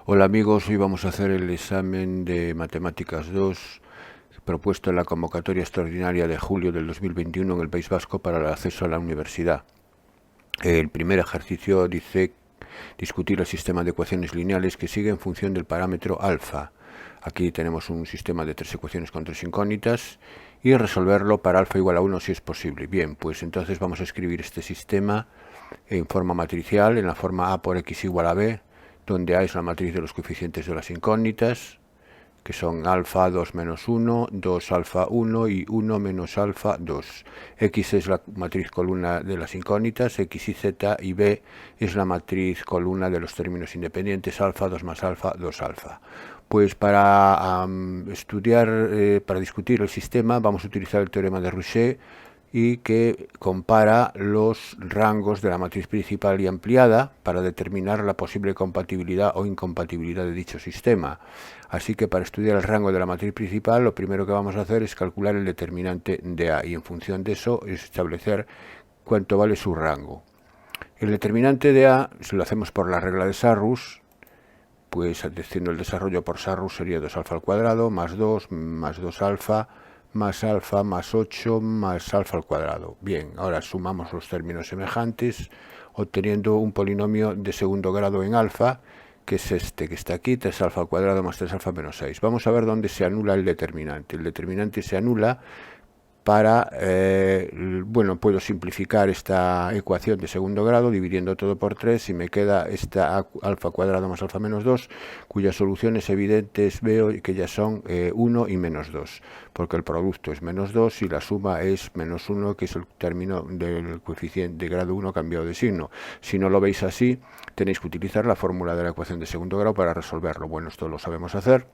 Hola amigos, hoy vamos a hacer el examen de Matemáticas 2 propuesto en la convocatoria extraordinaria de julio del 2021 en el País Vasco para el acceso a la universidad. El primer ejercicio dice discutir el sistema de ecuaciones lineales que sigue en función del parámetro alfa. Aquí tenemos un sistema de tres ecuaciones con tres incógnitas y resolverlo para alfa igual a 1 si es posible. Bien, pues entonces vamos a escribir este sistema en forma matricial, en la forma a por x igual a b, donde a es la matriz de los coeficientes de las incógnitas, que son alfa 2 menos 1, 2 alfa 1 y 1 menos alfa 2. X es la matriz columna de las incógnitas, X y Z, y B es la matriz columna de los términos independientes, alfa 2 más alfa 2 alfa. Pues para para discutir el sistema vamos a utilizar el teorema de Rouchet y que compara los rangos de la matriz principal y ampliada para determinar la posible compatibilidad o incompatibilidad de dicho sistema. Así que para estudiar el rango de la matriz principal, lo primero que vamos a hacer es calcular el determinante de A y en función de eso es establecer cuánto vale su rango. El determinante de A, si lo hacemos por la regla de Sarrus, pues haciendo el desarrollo por Sarrus sería 2 alfa al cuadrado más 2 alfa más 8 más alfa al cuadrado. Bien, ahora sumamos los términos semejantes, obteniendo un polinomio de segundo grado en alfa, que es este que está aquí, 3 alfa al cuadrado más 3 alfa menos 6. Vamos a ver dónde se anula el determinante. El determinante se anula para, bueno, puedo simplificar esta ecuación de segundo grado dividiendo todo por 3 y me queda esta alfa cuadrado más alfa menos 2, cuyas soluciones evidentes veo que ya son 1 y menos 2, porque el producto es menos 2 y la suma es menos 1, que es el término del coeficiente de grado 1 cambiado de signo. Si no lo veis así, tenéis que utilizar la fórmula de la ecuación de segundo grado para resolverlo. Bueno, esto lo sabemos hacer.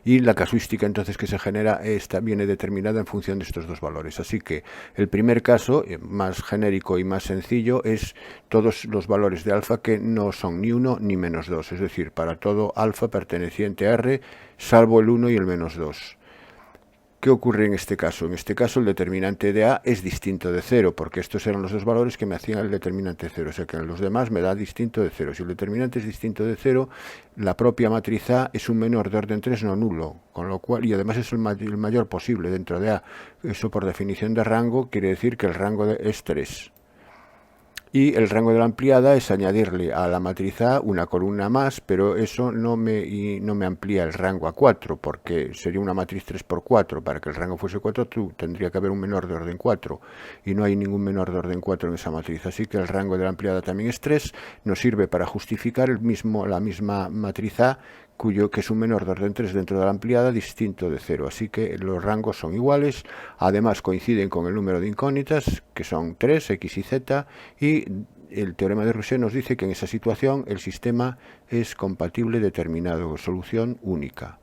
Y la casuística entonces que se genera viene determinada en función de estos dos valores. Así que el primer caso, más genérico y más sencillo, es todos los valores de alfa que no son ni 1 ni menos 2. Es decir, para todo alfa perteneciente a R, salvo el 1 y el menos 2. ¿Qué ocurre en este caso? En este caso el determinante de A es distinto de 0, porque estos eran los dos valores que me hacían el determinante de 0, o sea que en los demás me da distinto de 0. Si el determinante es distinto de 0, la propia matriz A es un menor de orden 3 no nulo, con lo cual, y además es el mayor posible dentro de A. Eso por definición de rango quiere decir que el rango es 3. Y el rango de la ampliada es añadirle a la matriz A una columna más, pero eso no me amplía el rango a 4, porque sería una matriz 3 por 4. Para que el rango fuese 4, tendría que haber un menor de orden 4, y no hay ningún menor de orden 4 en esa matriz. Así que el rango de la ampliada también es 3, nos sirve para justificar la misma matriz A, que es un menor de orden 3 dentro de la ampliada, distinto de 0. Así que los rangos son iguales, además coinciden con el número de incógnitas, que son 3, x y z, y el teorema de Rouchet nos dice que en esa situación el sistema es compatible determinado, solución única.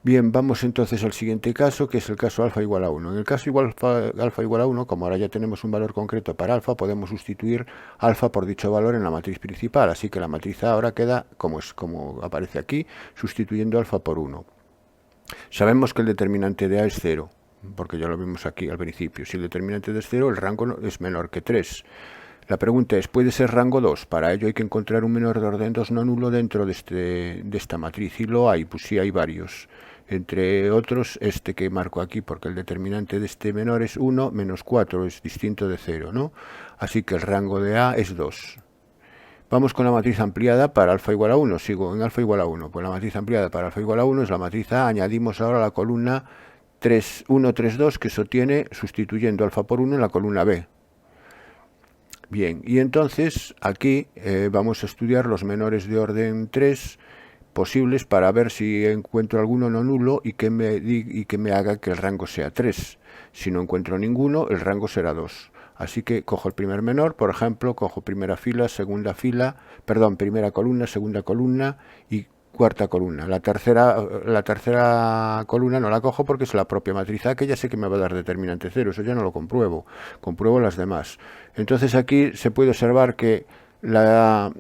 Bien, vamos entonces al siguiente caso, que es el caso alfa igual a 1. En el caso alfa igual a 1, como ahora ya tenemos un valor concreto para alfa, podemos sustituir alfa por dicho valor en la matriz principal. Así que la matriz A ahora queda como aparece aquí, sustituyendo alfa por 1. Sabemos que el determinante de A es 0, porque ya lo vimos aquí al principio. Si el determinante de es 0, el rango es menor que 3. La pregunta es, ¿puede ser rango 2? Para ello hay que encontrar un menor de orden 2 no nulo dentro de esta matriz. Y lo hay, pues sí, hay varios. Entre otros, este que marco aquí, porque el determinante de este menor es 1 menos 4, es distinto de 0, ¿no? Así que el rango de A es 2. Vamos con la matriz ampliada para alfa igual a 1. Sigo en alfa igual a 1. Pues la matriz ampliada para alfa igual a 1 es la matriz A. Añadimos ahora la columna 3, 1, 3, 2 que sostiene sustituyendo alfa por 1 en la columna B. Bien, y entonces aquí vamos a estudiar los menores de orden 3 posibles para ver si encuentro alguno no nulo y que me haga que el rango sea 3. Si no encuentro ninguno, el rango será 2. Así que cojo el primer menor, por ejemplo, cojo primera columna, segunda columna y cuarta columna. La tercera columna no la cojo porque es la propia matriz A, que ya sé que me va a dar determinante 0, eso ya no lo compruebo, compruebo las demás. Entonces aquí se puede observar que la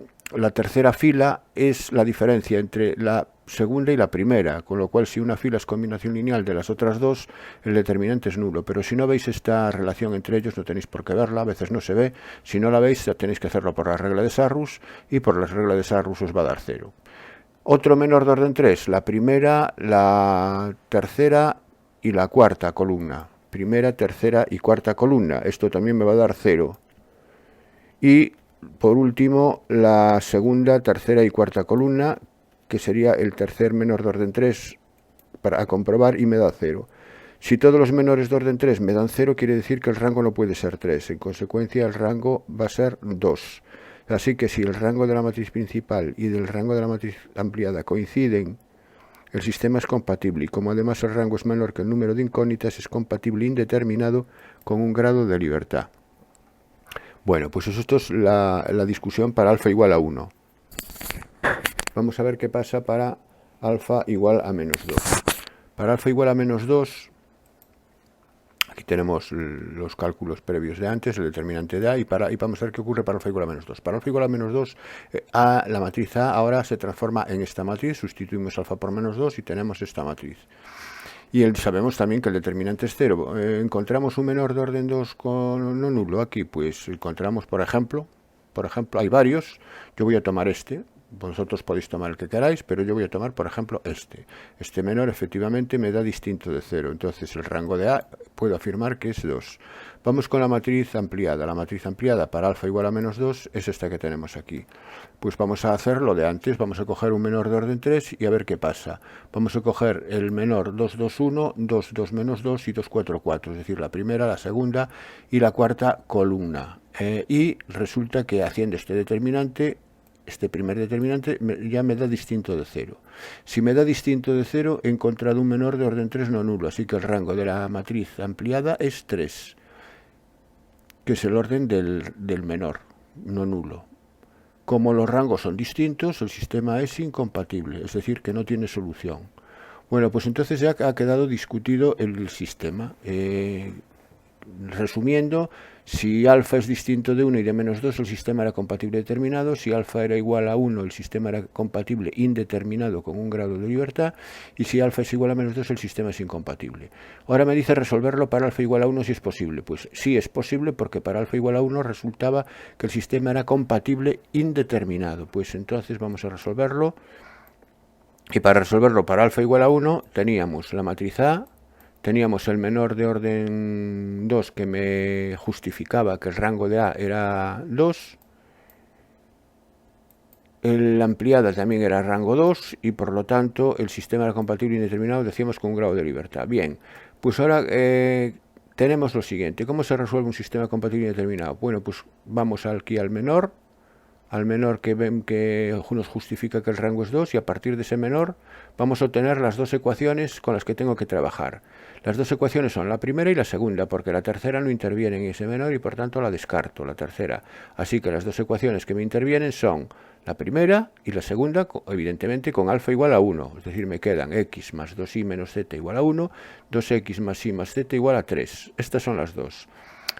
tercera fila es la diferencia entre la segunda y la primera, con lo cual si una fila es combinación lineal de las otras dos, el determinante es nulo. Pero si no veis esta relación entre ellos, no tenéis por qué verla, a veces no se ve. Si no la veis, tenéis que hacerlo por la regla de Sarrus, y por la regla de Sarrus os va a dar 0. Otro menor de orden 3, la primera, la tercera y la cuarta columna. Primera, tercera y cuarta columna. Esto también me va a dar 0. Y por último, la segunda, tercera y cuarta columna, que sería el tercer menor de orden 3 para comprobar, y me da 0. Si todos los menores de orden 3 me dan 0, quiere decir que el rango no puede ser 3. En consecuencia, el rango va a ser 2. Así que si el rango de la matriz principal y del rango de la matriz ampliada coinciden, el sistema es compatible. Y como además el rango es menor que el número de incógnitas, es compatible indeterminado con un grado de libertad. Bueno, pues esto es la discusión para alfa igual a 1. Vamos a ver qué pasa para alfa igual a menos 2. Para alfa igual a menos 2, aquí tenemos los cálculos previos de antes, el determinante de A, y vamos a ver qué ocurre para alfa igual a menos 2. Para alfa igual a menos 2, la matriz A ahora se transforma en esta matriz, sustituimos alfa por menos 2 y tenemos esta matriz. Y sabemos también que el determinante es 0. ¿Encontramos un menor de orden 2 con no nulo? Aquí pues encontramos, por ejemplo, hay varios. Yo voy a tomar este. Vosotros podéis tomar el que queráis, pero yo voy a tomar, por ejemplo, este. Este menor efectivamente me da distinto de 0. Entonces el rango de A puedo afirmar que es 2. Vamos con la matriz ampliada. La matriz ampliada para alfa igual a menos 2 es esta que tenemos aquí. Pues vamos a hacer lo de antes. Vamos a coger un menor de orden 3 y a ver qué pasa. Vamos a coger el menor 2, 2, 1, 2, 2 menos 2 y 2, 4, 4. Es decir, la primera, la segunda y la cuarta columna. Y resulta que haciendo este determinante, este primer determinante ya me da distinto de 0. Si me da distinto de 0, he encontrado un menor de orden 3 no nulo. Así que el rango de la matriz ampliada es 3, que es el orden del menor no nulo. Como los rangos son distintos, el sistema es incompatible, es decir, que no tiene solución. Bueno, pues entonces ya ha quedado discutido el sistema. Resumiendo, si alfa es distinto de 1 y de menos 2, el sistema era compatible determinado. Si alfa era igual a 1, el sistema era compatible indeterminado con un grado de libertad. Y si alfa es igual a menos 2, el sistema es incompatible. Ahora me dice resolverlo para alfa igual a 1 si es posible. Pues sí es posible, porque para alfa igual a 1 resultaba que el sistema era compatible indeterminado. Pues entonces vamos a resolverlo. Y para resolverlo para alfa igual a 1 teníamos la matriz A, teníamos el menor de orden 2 que me justificaba que el rango de A era 2. La ampliada también era rango 2 y por lo tanto el sistema era compatible indeterminado, decíamos, con un grado de libertad. Bien, pues ahora tenemos lo siguiente. ¿Cómo se resuelve un sistema compatible indeterminado? Bueno, pues vamos aquí al menor que nos justifica que el rango es 2, y a partir de ese menor vamos a obtener las dos ecuaciones con las que tengo que trabajar. Las dos ecuaciones son la primera y la segunda, porque la tercera no interviene en ese menor y por tanto la descarto, la tercera. Así que las dos ecuaciones que me intervienen son la primera y la segunda, evidentemente con alfa igual a 1, es decir, me quedan x más 2y menos z igual a 1, 2x más y más z igual a 3. Estas son las dos.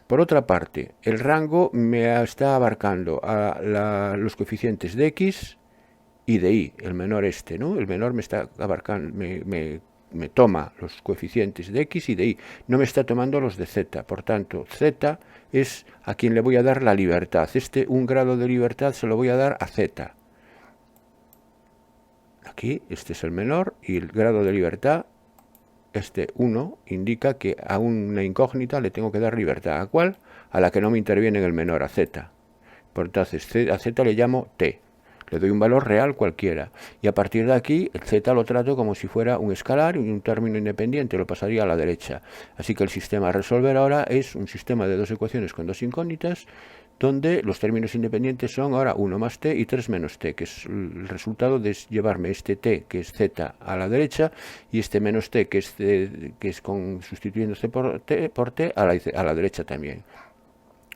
Por otra parte, el rango me está abarcando a los coeficientes de x y de y, el menor este, ¿no? El menor me está abarcando, me toma los coeficientes de x y de y, no me está tomando los de z. Por tanto, z es a quien le voy a dar la libertad. Un grado de libertad se lo voy a dar a z. Aquí, este es el menor y el grado de libertad, este 1, indica que a una incógnita le tengo que dar libertad. ¿A cuál? A la que no me interviene en el menor, a z. Por entonces, a z le llamo t. Le doy un valor real cualquiera. Y a partir de aquí, el z lo trato como si fuera un escalar y un término independiente, lo pasaría a la derecha. Así que el sistema a resolver ahora es un sistema de dos ecuaciones con dos incógnitas, donde los términos independientes son ahora 1 más t y 3 menos t, que es el resultado de llevarme este t, que es z, a la derecha, y este menos t, que es sustituyendo c por t a la derecha también.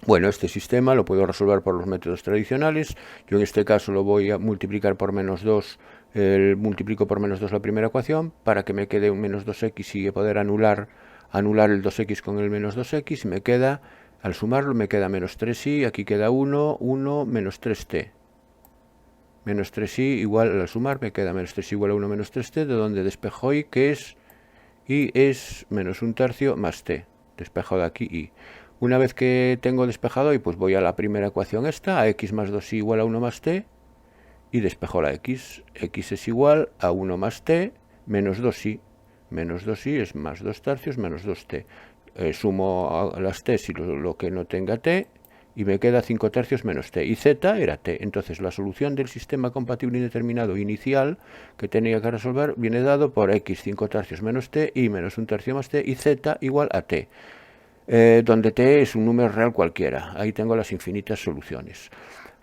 Bueno, este sistema lo puedo resolver por los métodos tradicionales. Yo en este caso lo voy a multiplicar por menos 2, multiplico por menos 2 la primera ecuación, para que me quede un menos 2x y poder anular el 2x con el menos 2x, y me queda... Al sumarlo me queda menos 3y, aquí queda 1, 1, menos 3t. menos 3i igual, al sumar me queda menos 3i igual a 1 menos 3t, de donde despejo i, que es, y es menos 1/3 más t. Despejo de aquí i. Una vez que tengo despejado i, pues voy a la primera ecuación esta, a x más 2i igual a 1 más t, y despejo la x. X es igual a 1 más t menos 2i. Menos 2i es más 2/3 menos 2t. Sumo a las t y lo que no tenga t, y me queda 5/3 menos t, y z era t. Entonces la solución del sistema compatible indeterminado inicial que tenía que resolver viene dado por x 5/3 menos t, y menos 1/3 más t, y z igual a t, donde t es un número real cualquiera. Ahí tengo las infinitas soluciones.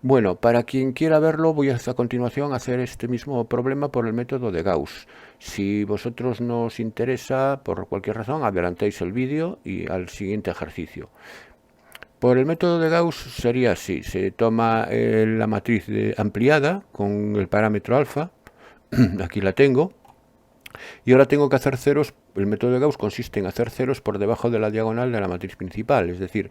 Bueno, para quien quiera verlo, voy a continuación a hacer este mismo problema por el método de Gauss. Si vosotros no os interesa, por cualquier razón, adelantéis el vídeo y al siguiente ejercicio. Por el método de Gauss sería así: se toma la matriz ampliada con el parámetro alfa, aquí la tengo, y ahora tengo que hacer ceros. El método de Gauss consiste en hacer ceros por debajo de la diagonal de la matriz principal, es decir,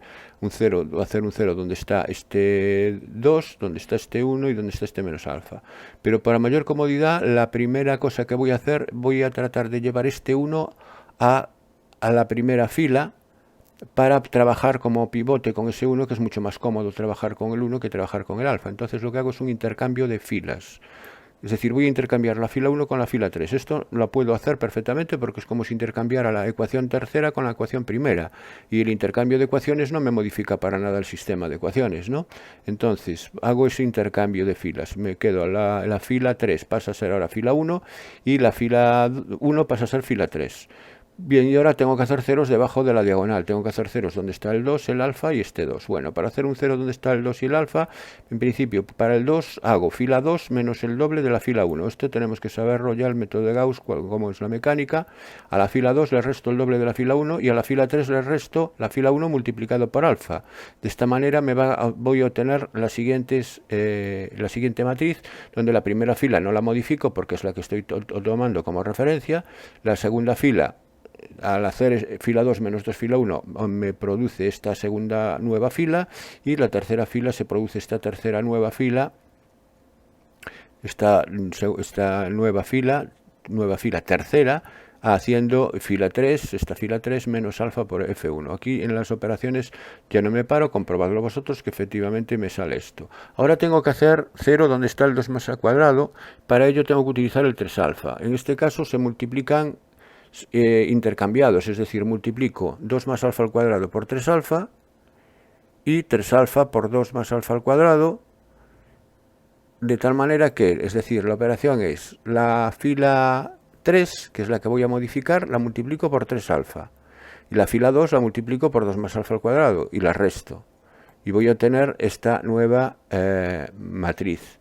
hacer un cero donde está este 2, donde está este 1 y donde está este menos alfa. Pero para mayor comodidad, la primera cosa que voy a hacer, voy a tratar de llevar este 1 a la primera fila, para trabajar como pivote con ese 1, que es mucho más cómodo trabajar con el 1 que trabajar con el alfa. Entonces lo que hago es un intercambio de filas. Es decir, voy a intercambiar la fila 1 con la fila 3. Esto lo puedo hacer perfectamente porque es como si intercambiara la ecuación tercera con la ecuación primera. Y el intercambio de ecuaciones no me modifica para nada el sistema de ecuaciones, ¿no? Entonces, hago ese intercambio de filas. Me quedo la fila 3 pasa a ser ahora fila 1 y la fila 1 pasa a ser fila 3. Bien, y ahora tengo que hacer ceros debajo de la diagonal. Tengo que hacer ceros donde está el 2, el alfa y este 2. Bueno, para hacer un cero donde está el 2 y el alfa, en principio, para el 2 hago fila 2 menos el doble de la fila 1. Esto tenemos que saberlo ya, el método de Gauss, cómo es la mecánica. A la fila 2 le resto el doble de la fila 1 y a la fila 3 le resto la fila 1 multiplicado por alfa. De esta manera voy a obtener la siguiente matriz, donde la primera fila no la modifico porque es la que estoy tomando como referencia. La segunda fila, al hacer fila 2 menos 2 fila 1, me produce esta segunda nueva fila, y la tercera fila se produce esta tercera nueva fila, esta nueva fila tercera, haciendo fila 3, esta fila 3 menos alfa por F1. Aquí en las operaciones ya no me paro, comprobadlo vosotros que efectivamente me sale esto. Ahora tengo que hacer 0 donde está el 2 más al cuadrado. Para ello tengo que utilizar el 3 alfa. En este caso se multiplican intercambiados, es decir, multiplico 2 más alfa al cuadrado por 3 alfa y 3 alfa por 2 más alfa al cuadrado, de tal manera que, es decir, la operación es la fila 3, que es la que voy a modificar, la multiplico por 3 alfa, y la fila 2 la multiplico por 2 más alfa al cuadrado y la resto, y voy a obtener esta nueva matriz.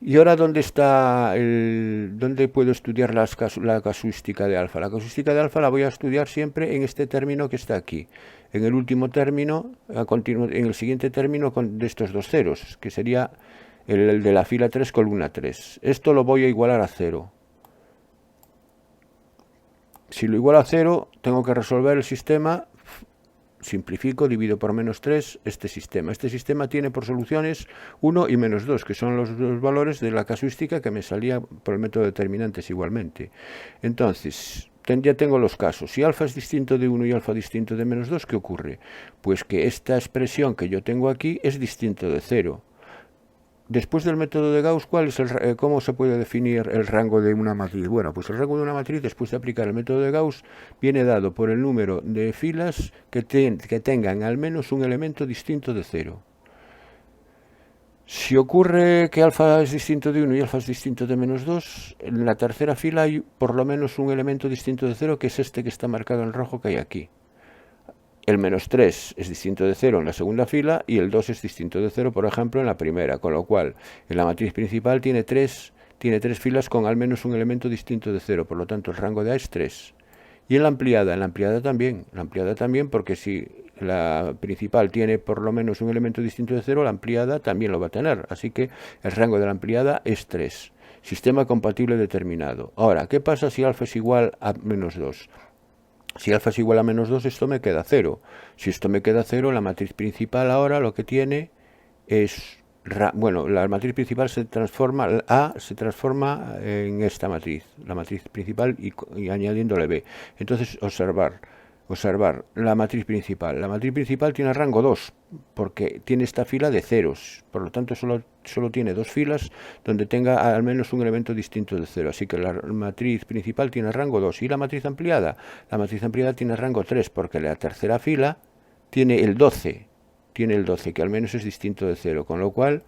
Y ahora, ¿dónde puedo estudiar la casuística de alfa? La casuística de alfa la voy a estudiar siempre en este término que está aquí. En el último término, en el siguiente término de estos dos ceros, que sería el de la fila 3, columna 3. Esto lo voy a igualar a 0. Si lo igualo a 0, tengo que resolver el sistema. Simplifico, divido por menos 3 este sistema. Este sistema tiene por soluciones 1 y menos 2, que son los valores de la casuística que me salía por el método de determinantes igualmente. Entonces, ya tengo los casos. Si alfa es distinto de 1 y alfa distinto de menos 2, ¿qué ocurre? Pues que esta expresión que yo tengo aquí es distinto de 0. Después del método de Gauss, ¿cómo se puede definir el rango de una matriz? Bueno, pues el rango de una matriz, después de aplicar el método de Gauss, viene dado por el número de filas que tengan al menos un elemento distinto de 0. Si ocurre que alfa es distinto de 1 y alfa es distinto de menos 2, en la tercera fila hay por lo menos un elemento distinto de 0, que es este que está marcado en rojo que hay aquí. El menos 3 es distinto de 0 en la segunda fila y el 2 es distinto de 0, por ejemplo, en la primera, con lo cual en la matriz principal tiene tres filas con al menos un elemento distinto de 0, por lo tanto el rango de A es 3. Y en la ampliada también, porque si la principal tiene por lo menos un elemento distinto de 0, la ampliada también lo va a tener, así que el rango de la ampliada es 3. Sistema compatible determinado. Ahora, ¿qué pasa si alfa es igual a menos 2? Si alfa es igual a menos 2, esto me queda 0. Si esto me queda 0, la matriz principal ahora lo que tiene es bueno, la matriz principal se transforma, A se transforma en esta matriz, la matriz principal y añadiéndole B. Entonces, observar, la matriz principal. La matriz principal tiene rango 2, porque tiene esta fila de ceros, por lo tanto solo tiene dos filas donde tenga al menos un elemento distinto de 0, así que la matriz principal tiene rango 2. ¿Y la matriz ampliada? La matriz ampliada tiene rango 3, porque la tercera fila tiene el 12, que al menos es distinto de 0, con lo cual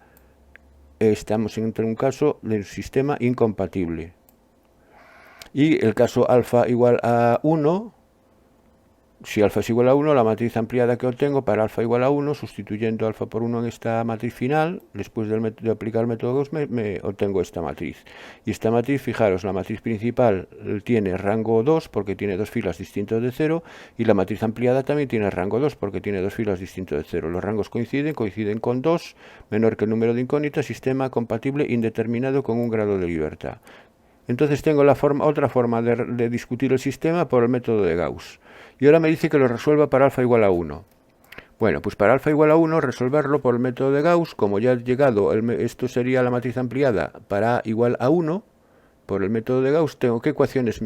estamos entre un caso del sistema incompatible. Y el caso alfa igual a 1, si alfa es igual a 1, la matriz ampliada que obtengo para alfa igual a 1, sustituyendo alfa por 1 en esta matriz final, después de aplicar el método Gauss, me obtengo esta matriz. Y esta matriz, fijaros, la matriz principal tiene rango 2 porque tiene dos filas distintas de 0, y la matriz ampliada también tiene rango 2 porque tiene dos filas distintas de 0. Los rangos coinciden con 2, menor que el número de incógnitas, sistema compatible indeterminado con un grado de libertad. Entonces tengo otra forma de discutir el sistema por el método de Gauss. Y ahora me dice que lo resuelva para alfa igual a 1. Bueno, pues para alfa igual a 1, resolverlo por el método de Gauss, como ya he llegado, esto sería la matriz ampliada para A igual a 1, por el método de Gauss, tengo qué ecuaciones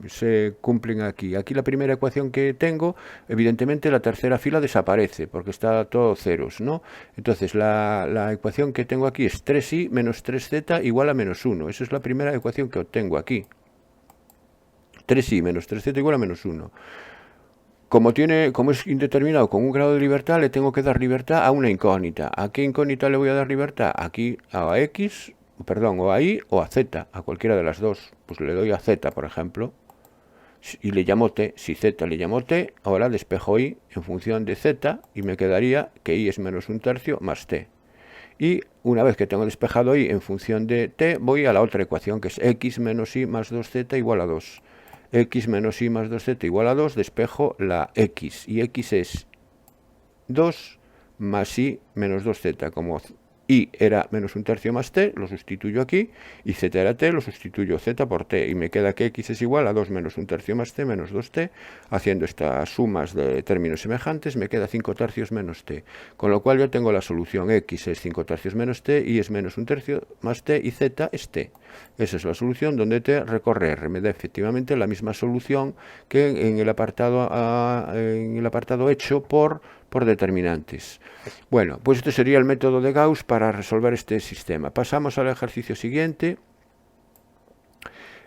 se cumplen aquí. Aquí la primera ecuación que tengo, evidentemente la tercera fila desaparece, porque está todo ceros, ¿no? Entonces la ecuación que tengo aquí es 3i menos 3z igual a menos 1. Esa es la primera ecuación que obtengo aquí. 3i menos 3z igual a menos 1. Como es indeterminado con un grado de libertad, le tengo que dar libertad a una incógnita. ¿A qué incógnita le voy a dar libertad? Aquí a x, perdón, o a y o a z, a cualquiera de las dos. Pues le doy a z, por ejemplo, y le llamo t. Si z le llamo t, ahora despejo y en función de z y me quedaría que y es menos un tercio más t. Y una vez que tengo despejado y en función de t, voy a la otra ecuación, que es x menos y más 2z igual a 2. X menos y más 2z igual a 2, despejo la x, y x es 2 más y menos 2z, como y era menos un tercio más t, lo sustituyo aquí, y z era t, lo sustituyo z por t, y me queda que x es igual a 2 menos un tercio más t menos 2t, haciendo estas sumas de términos semejantes, me queda 5 tercios menos t, con lo cual yo tengo la solución, x es 5 tercios menos t, y es menos un tercio más t, y z es t. Esa es la solución donde t recorre r, me da efectivamente la misma solución que en el apartado hecho por determinantes. Bueno, pues este sería el método de Gauss para resolver este sistema. Pasamos al ejercicio siguiente.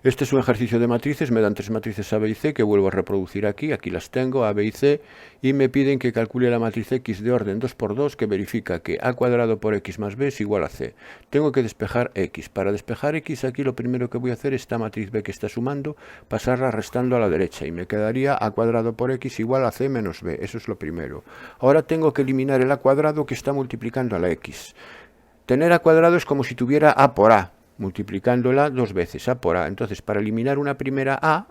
Este es un ejercicio de matrices, me dan tres matrices A, B y C que vuelvo a reproducir aquí las tengo, A, B y C, y me piden que calcule la matriz X de orden 2×2 que verifica que A cuadrado por X más B es igual a C. Tengo que despejar X. Para despejar X aquí lo primero que voy a hacer es esta matriz B que está sumando, pasarla restando a la derecha y me quedaría A cuadrado por X igual a C menos B, eso es lo primero. Ahora tengo que eliminar el A cuadrado que está multiplicando a la X. Tener A cuadrado es como si tuviera A por A, multiplicándola dos veces, A por A. Entonces, para eliminar una primera A,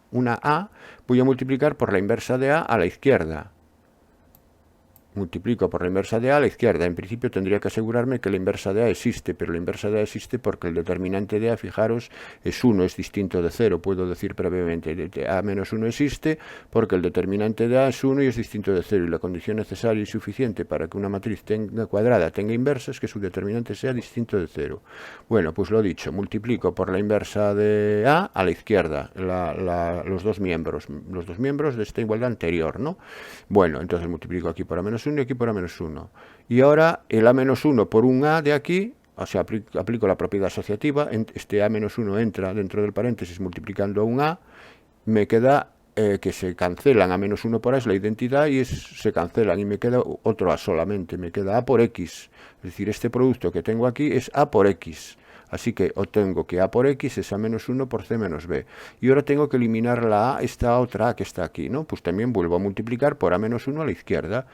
voy a multiplicar por la inversa de A la izquierda. Multiplico por la inversa de A la izquierda. En principio tendría que asegurarme que la inversa de A existe, pero la inversa de A existe porque el determinante de A, fijaros, es 1, es distinto de 0. Puedo decir brevemente, A menos 1 existe porque el determinante de A es 1 y es distinto de 0. Y la condición necesaria y suficiente para que una matriz cuadrada tenga inversa es que su determinante sea distinto de 0. Bueno, pues lo dicho, multiplico por la inversa de A la izquierda, los dos miembros de esta igualdad anterior, ¿no? Bueno, entonces multiplico aquí por A menos 1 y aquí por A menos 1. Y ahora el A menos 1 por un A de aquí, o sea, aplico la propiedad asociativa, este A menos 1 entra dentro del paréntesis multiplicando a un A, me queda que se cancelan, A menos 1 por A es la identidad y se cancelan y me queda otro A solamente, me queda A por X, es decir, este producto que tengo aquí es A por X. Así que obtengo que A por X es A menos 1 por C menos B. Y ahora tengo que eliminar la A, esta otra A que está aquí, ¿no? Pues también vuelvo a multiplicar por A menos 1 a la izquierda,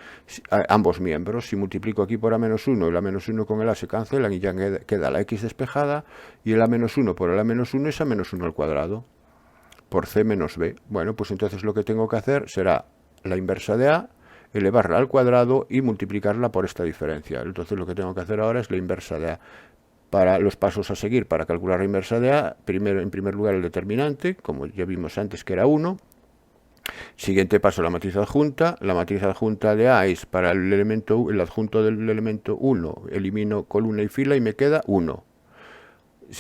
ambos miembros. Si multiplico aquí por A menos 1, el A menos 1 con el A se cancelan y ya queda la X despejada, y el A menos 1 por el A menos 1 es A menos 1 al cuadrado, por C menos B. Bueno, pues entonces lo que tengo que hacer será la inversa de A, elevarla al cuadrado y multiplicarla por esta diferencia. Entonces lo que tengo que hacer ahora es la inversa de A. Para los pasos a seguir para calcular la inversa de A, en primer lugar el determinante, como ya vimos antes que era 1, Siguiente paso, la matriz adjunta. La matriz adjunta de A es para el adjunto del elemento 1, elimino columna y fila y me queda 1.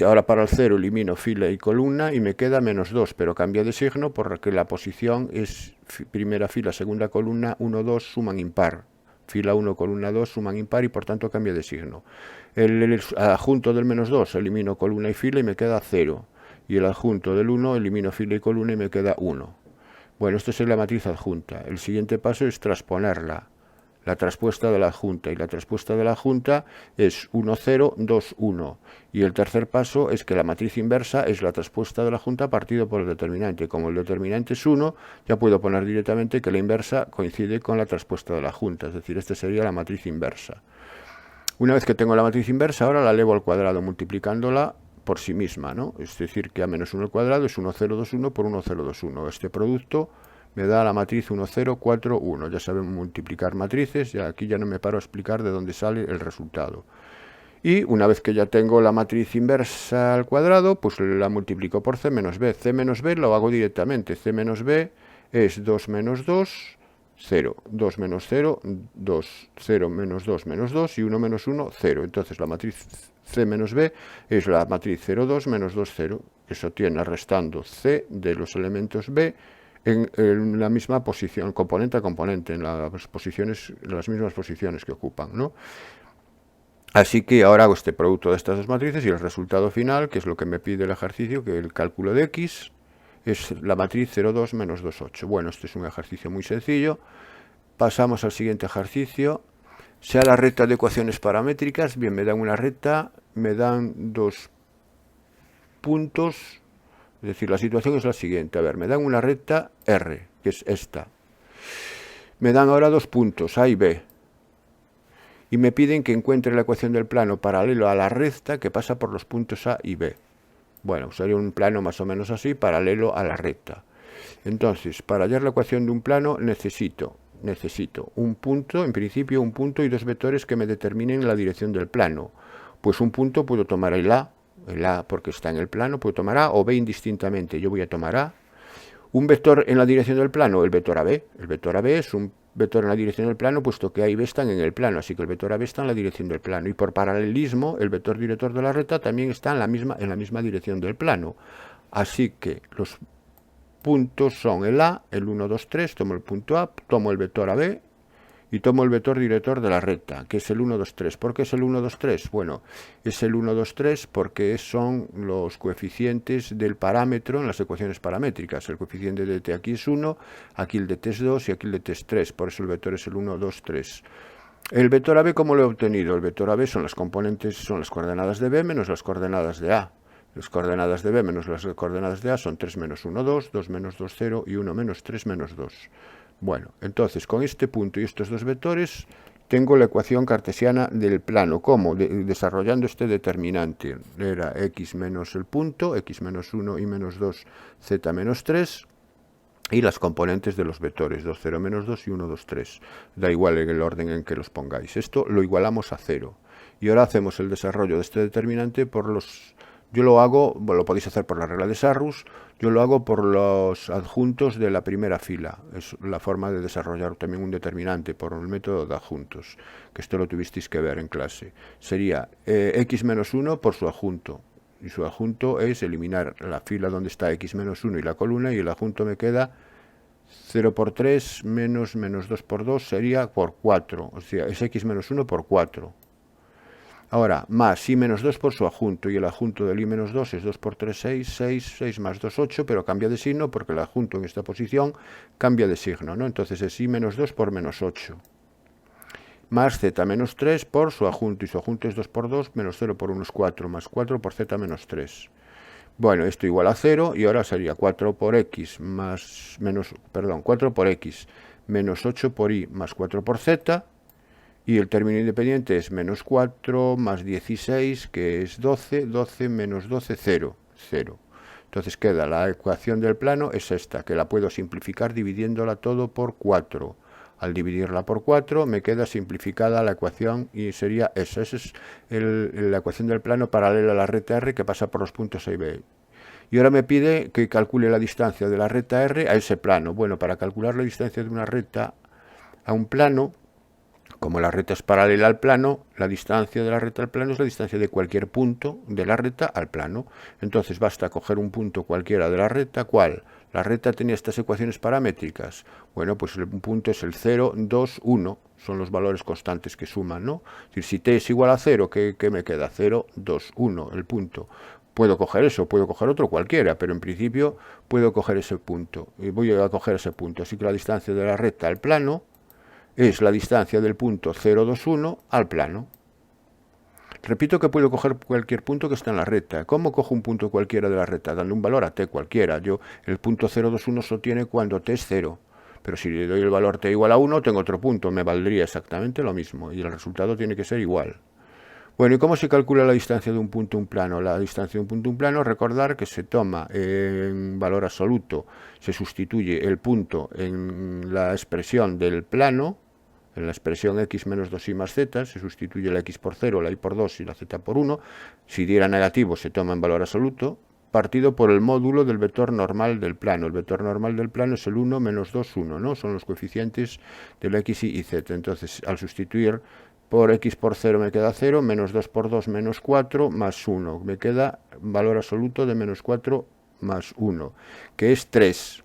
Ahora para el 0 elimino fila y columna y me queda -2, pero cambia de signo porque la posición es primera fila, segunda columna, 1, 2, suman impar. Fila 1, columna 2, suman impar y por tanto cambia de signo. El adjunto del -2 elimino columna y fila y me queda 0. Y el adjunto del 1 elimino fila y columna y me queda 1. Bueno, esto es la matriz adjunta. El siguiente paso es transponerla. La traspuesta de la adjunta, y la traspuesta de la adjunta es 1, 0, 2, 1. Y el tercer paso es que la matriz inversa es la traspuesta de la adjunta partido por el determinante. Como el determinante es 1, ya puedo poner directamente que la inversa coincide con la traspuesta de la adjunta, es decir, esta sería la matriz inversa. Una vez que tengo la matriz inversa, ahora la elevo al cuadrado multiplicándola por sí misma, ¿no? Es decir, que a menos 1 al cuadrado es 1, 0, 2, 1 por 1, 0, 2, 1. Este producto me da la matriz 1, 0, 4, 1. Ya sabemos multiplicar matrices, y aquí ya no me paro a explicar de dónde sale el resultado. Y una vez que ya tengo la matriz inversa al cuadrado, pues la multiplico por c menos b. C menos b lo hago directamente. C menos b es 2 menos 2, 0. 2 menos 0, 2. 0 menos 2, menos 2. Y 1 menos 1, 0. Entonces la matriz c menos b es la matriz 0, 2 menos 2, 0, que se obtiene restando c de los elementos b en la misma posición, componente a componente, en las mismas posiciones que ocupan, ¿no? Así que ahora hago este producto de estas dos matrices y el resultado final, que es lo que me pide el ejercicio, que el cálculo de x es la matriz 0, 2 menos 2, 8. Bueno, este es un ejercicio muy sencillo. Pasamos al siguiente ejercicio. Sea la recta de ecuaciones paramétricas. Bien, me dan una recta, me dan dos puntos. Es decir, la situación es la siguiente. A ver, me dan una recta R, que es esta. Me dan ahora dos puntos, A y B. Y me piden que encuentre la ecuación del plano paralelo a la recta que pasa por los puntos A y B. Bueno, sería un plano más o menos así, paralelo a la recta. Entonces, para hallar la ecuación de un plano necesito un punto, en principio un punto y dos vectores que me determinen la dirección del plano. Pues un punto puedo tomar el A porque está en el plano, puedo tomar A o B indistintamente. Yo voy a tomar A. Un vector en la dirección del plano, el vector AB. El vector AB es un vector en la dirección del plano, puesto que A y B están en el plano, así que el vector AB está en la dirección del plano. Y por paralelismo, el vector director de la recta también está en la misma dirección del plano. Así que los puntos son el A, el 1, 2, 3, tomo el punto A, tomo el vector AB y tomo el vector director de la recta, que es el 1, 2, 3. ¿Por qué es el 1, 2, 3? Bueno, es el 1, 2, 3 porque son los coeficientes del parámetro en las ecuaciones paramétricas. El coeficiente de t aquí es 1, aquí el de t es 2 y aquí el de t es 3. Por eso el vector es el 1, 2, 3. El vector AB, ¿cómo lo he obtenido? El vector AB son las componentes, son las coordenadas de B menos las coordenadas de A. Las coordenadas de B menos las coordenadas de A son 3 menos 1, 2, 2 menos 2, 0 y 1 menos 3 menos 2. Bueno, entonces con este punto y estos dos vectores tengo la ecuación cartesiana del plano. ¿Cómo? Desarrollando este determinante. Era x menos el punto, x menos 1 y menos 2, z menos 3. Y las componentes de los vectores, 2, 0, menos 2 y 1, 2, 3. Da igual en el orden en que los pongáis. Esto lo igualamos a 0. Y ahora hacemos el desarrollo de este determinante por los... Yo lo hago, bueno, lo podéis hacer por la regla de Sarrus, yo lo hago por los adjuntos de la primera fila. Es la forma de desarrollar también un determinante por el método de adjuntos, que esto lo tuvisteis que ver en clase. Sería x menos 1 por su adjunto. Y su adjunto es eliminar la fila donde está x menos 1 y la columna, y el adjunto me queda 0 por 3 menos 2 por 2 sería por 4. O sea, es x menos 1 por 4. Ahora, más i menos 2 por su adjunto, y el adjunto del i menos 2 es 2 por 3, 6 más 2, 8, pero cambia de signo porque el adjunto en esta posición cambia de signo, ¿no? Entonces es i menos 2 por menos 8. Más z menos 3 por su adjunto, y su adjunto es 2 por 2, menos 0 por 1 es 4, más 4 por z menos 3. Bueno, esto igual a 0, y ahora sería 4 por x menos 8 por i más 4 por z, y el término independiente es menos 4 más 16, que es 12, 12 menos 12, 0, 0. Entonces queda la ecuación del plano, es esta, que la puedo simplificar dividiéndola todo por 4. Al dividirla por 4 me queda simplificada la ecuación y sería esa. Esa es la ecuación del plano paralela a la recta R que pasa por los puntos A y B. Y ahora me pide que calcule la distancia de la recta R a ese plano. Bueno, para calcular la distancia de una recta a un plano, como la recta es paralela al plano, la distancia de la recta al plano es la distancia de cualquier punto de la recta al plano. Entonces basta coger un punto cualquiera de la recta. ¿Cuál? La recta tenía estas ecuaciones paramétricas. Bueno, pues un punto es el 0, 2, 1. Son los valores constantes que suman, ¿no? Es decir, si t es igual a 0, ¿qué me queda? 0, 2, 1, el punto. Puedo coger eso, puedo coger otro cualquiera, pero en principio puedo coger ese punto. Y voy a coger ese punto. Así que la distancia de la recta al plano es la distancia del punto 0, 2, 1 al plano. Repito que puedo coger cualquier punto que está en la recta. ¿Cómo cojo un punto cualquiera de la recta? Dando un valor a t cualquiera. El punto 0, 2, 1 se obtiene cuando t es 0. Pero si le doy el valor t igual a 1, tengo otro punto. Me valdría exactamente lo mismo. Y el resultado tiene que ser igual. Bueno, ¿y cómo se calcula la distancia de un punto a un plano? La distancia de un punto a un plano, recordar que se toma en valor absoluto, se sustituye el punto en la expresión del plano, en la expresión x menos 2y más z, se sustituye la x por 0, la y por 2 y la z por 1. Si diera negativo, se toma en valor absoluto, partido por el módulo del vector normal del plano. El vector normal del plano es el 1 menos 2, 1, ¿no? Son los coeficientes de la x y z. Entonces, al sustituir por x por 0 me queda 0, menos 2 por 2 menos 4, más 1. Me queda valor absoluto de menos 4 más 1, que es 3.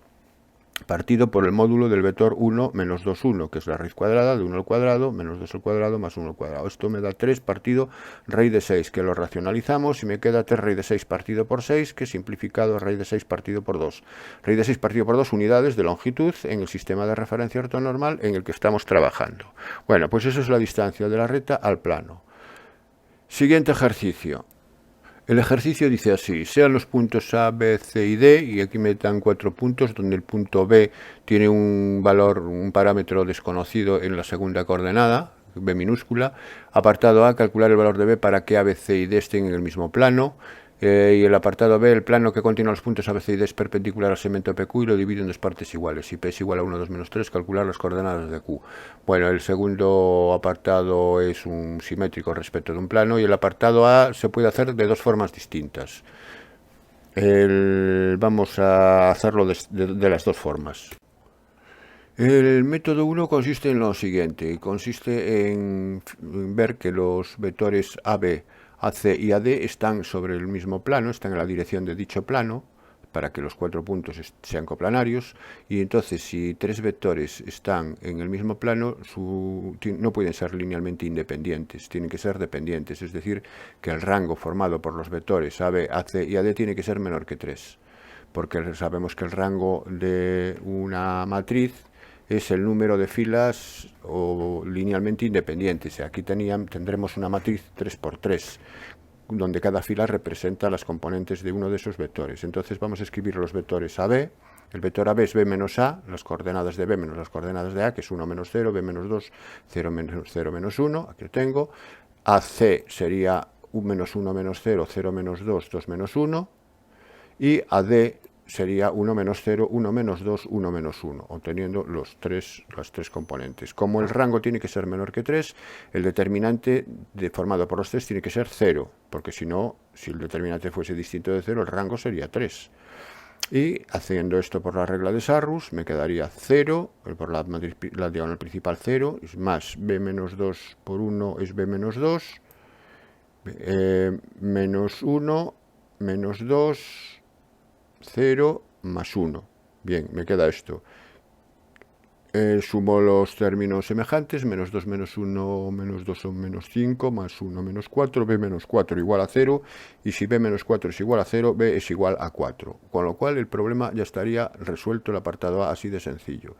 Partido por el módulo del vector 1 menos 2, 1, que es la raíz cuadrada de 1 al cuadrado, menos 2 al cuadrado, más 1 al cuadrado. Esto me da 3 partido raíz de 6, que lo racionalizamos y me queda 3 raíz de 6 partido por 6, que simplificado es raíz de 6 partido por 2. Raíz de 6 partido por 2 unidades de longitud en el sistema de referencia ortonormal en el que estamos trabajando. Bueno, pues eso es la distancia de la recta al plano. Siguiente ejercicio. El ejercicio dice así: sean los puntos A, B, C y D, y aquí me dan 4 puntos donde el punto B tiene un valor, un parámetro desconocido en la segunda coordenada, B minúscula. Apartado A, calcular el valor de B para que A, B, C y D estén en el mismo plano. Y el apartado B, el plano que contiene los puntos A, B, C y D es perpendicular al segmento PQ y lo divide en dos partes iguales. Si P es igual a 1, 2, menos 3, calcular las coordenadas de Q. Bueno, el segundo apartado es un simétrico respecto de un plano, y el apartado A se puede hacer de dos formas distintas. Vamos a hacerlo de las dos formas. El método 1 consiste en lo siguiente: consiste en ver que los vectores AB, AC y AD están sobre el mismo plano, están en la dirección de dicho plano, para que los 4 puntos sean coplanarios, y entonces si 3 vectores están en el mismo plano, no pueden ser linealmente independientes, tienen que ser dependientes, es decir, que el rango formado por los vectores AB, AC y AD tiene que ser menor que 3, porque sabemos que el rango de una matriz es el número de filas o linealmente independientes. Aquí tendremos una matriz 3×3, donde cada fila representa las componentes de uno de esos vectores. Entonces vamos a escribir los vectores AB. El vector AB es B menos A, las coordenadas de B menos las coordenadas de A, que es 1 menos 0, B menos 2, 0 menos 0 menos 1, aquí lo tengo. AC sería 1 menos 1 menos 0, 0 menos 2, 2 menos 1. Y AD sería 1 menos 0, 1 menos 2, 1 menos 1, obteniendo las tres componentes. Como el rango tiene que ser menor que 3, el determinante formado por los 3 tiene que ser 0, porque si no, si el determinante fuese distinto de 0, el rango sería 3. Y haciendo esto por la regla de Sarrus, me quedaría 0, por la diagonal principal 0, es más B menos 2 por 1 es B menos 2, menos 1, menos 2, 0 más 1. Bien, me queda esto. Sumo los términos semejantes: menos 2 menos 1 menos 2 son menos 5, más 1 menos 4, b menos 4 igual a 0, y si b menos 4 es igual a 0, b es igual a 4. Con lo cual el problema ya estaría resuelto, el apartado A, así de sencillo.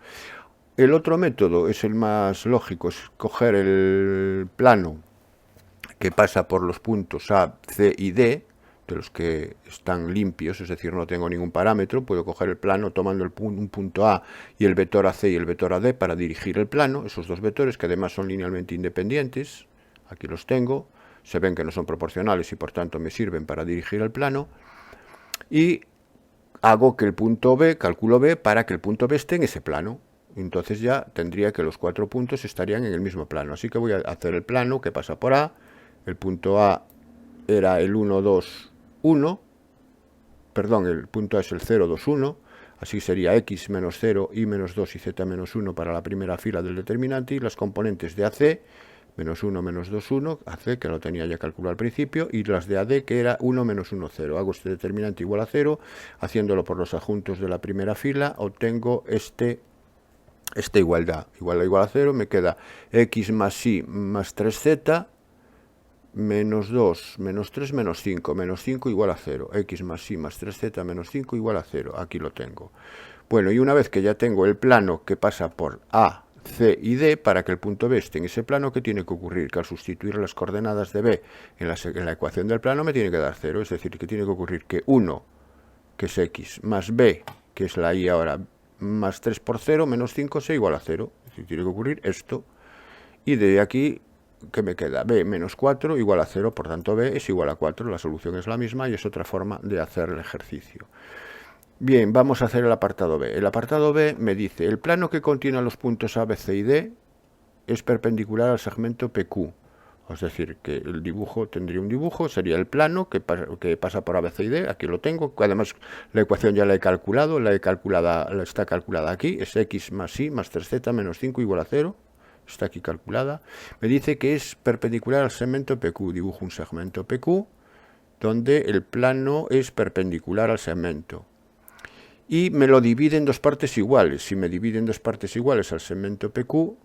El otro método es el más lógico: es coger el plano que pasa por los puntos A, C y D, de los que están limpios, es decir, no tengo ningún parámetro. Puedo coger el plano tomando un punto A y el vector AC y el vector AD para dirigir el plano, esos dos vectores que además son linealmente independientes. Aquí los tengo, se ven que no son proporcionales y por tanto me sirven para dirigir el plano. Y hago que el punto B, calculo B para que el punto B esté en ese plano. Entonces ya tendría que los 4 puntos estarían en el mismo plano. Así que voy a hacer el plano que pasa por A. El punto A era el 1, 2, 1, perdón, el punto A es el 0, 2, 1, así sería x menos 0, y menos 2 y z menos 1 para la primera fila del determinante, y las componentes de AC, menos 1, menos 2, 1, AC, que lo tenía ya calculado al principio, y las de AD, que era 1, menos 1, 0. Hago este determinante igual a 0, haciéndolo por los adjuntos de la primera fila, obtengo esta igualdad. Igual a 0, me queda x más y más 3z, menos 2, menos 3, menos 5. Menos 5 igual a 0. X más y más 3z menos 5 igual a 0. Aquí lo tengo. Bueno, y una vez que ya tengo el plano que pasa por A, C y D, para que el punto B esté en ese plano, ¿qué tiene que ocurrir? Que al sustituir las coordenadas de B en la ecuación del plano me tiene que dar 0. Es decir, que tiene que ocurrir que 1, que es X, más B, que es la Y ahora, más 3 por 0, menos 5, sea igual a 0. Es decir, tiene que ocurrir esto. Y de aquí, ¿qué me queda? B menos 4 igual a 0, por tanto B es igual a 4, la solución es la misma y es otra forma de hacer el ejercicio. Bien, vamos a hacer el apartado B. El apartado B me dice, el plano que contiene los puntos A, B, C y D es perpendicular al segmento PQ. Es decir, que el dibujo tendría un dibujo, sería el plano que pasa por A, B, C y D, aquí lo tengo, además la ecuación ya la he calculado, está calculada aquí, es X más Y más 3Z menos 5 igual a 0. Está aquí calculada, me dice que es perpendicular al segmento PQ. Dibujo un segmento PQ donde el plano es perpendicular al segmento. Y me lo divide en dos partes iguales. Si me divide en dos partes iguales al segmento PQ,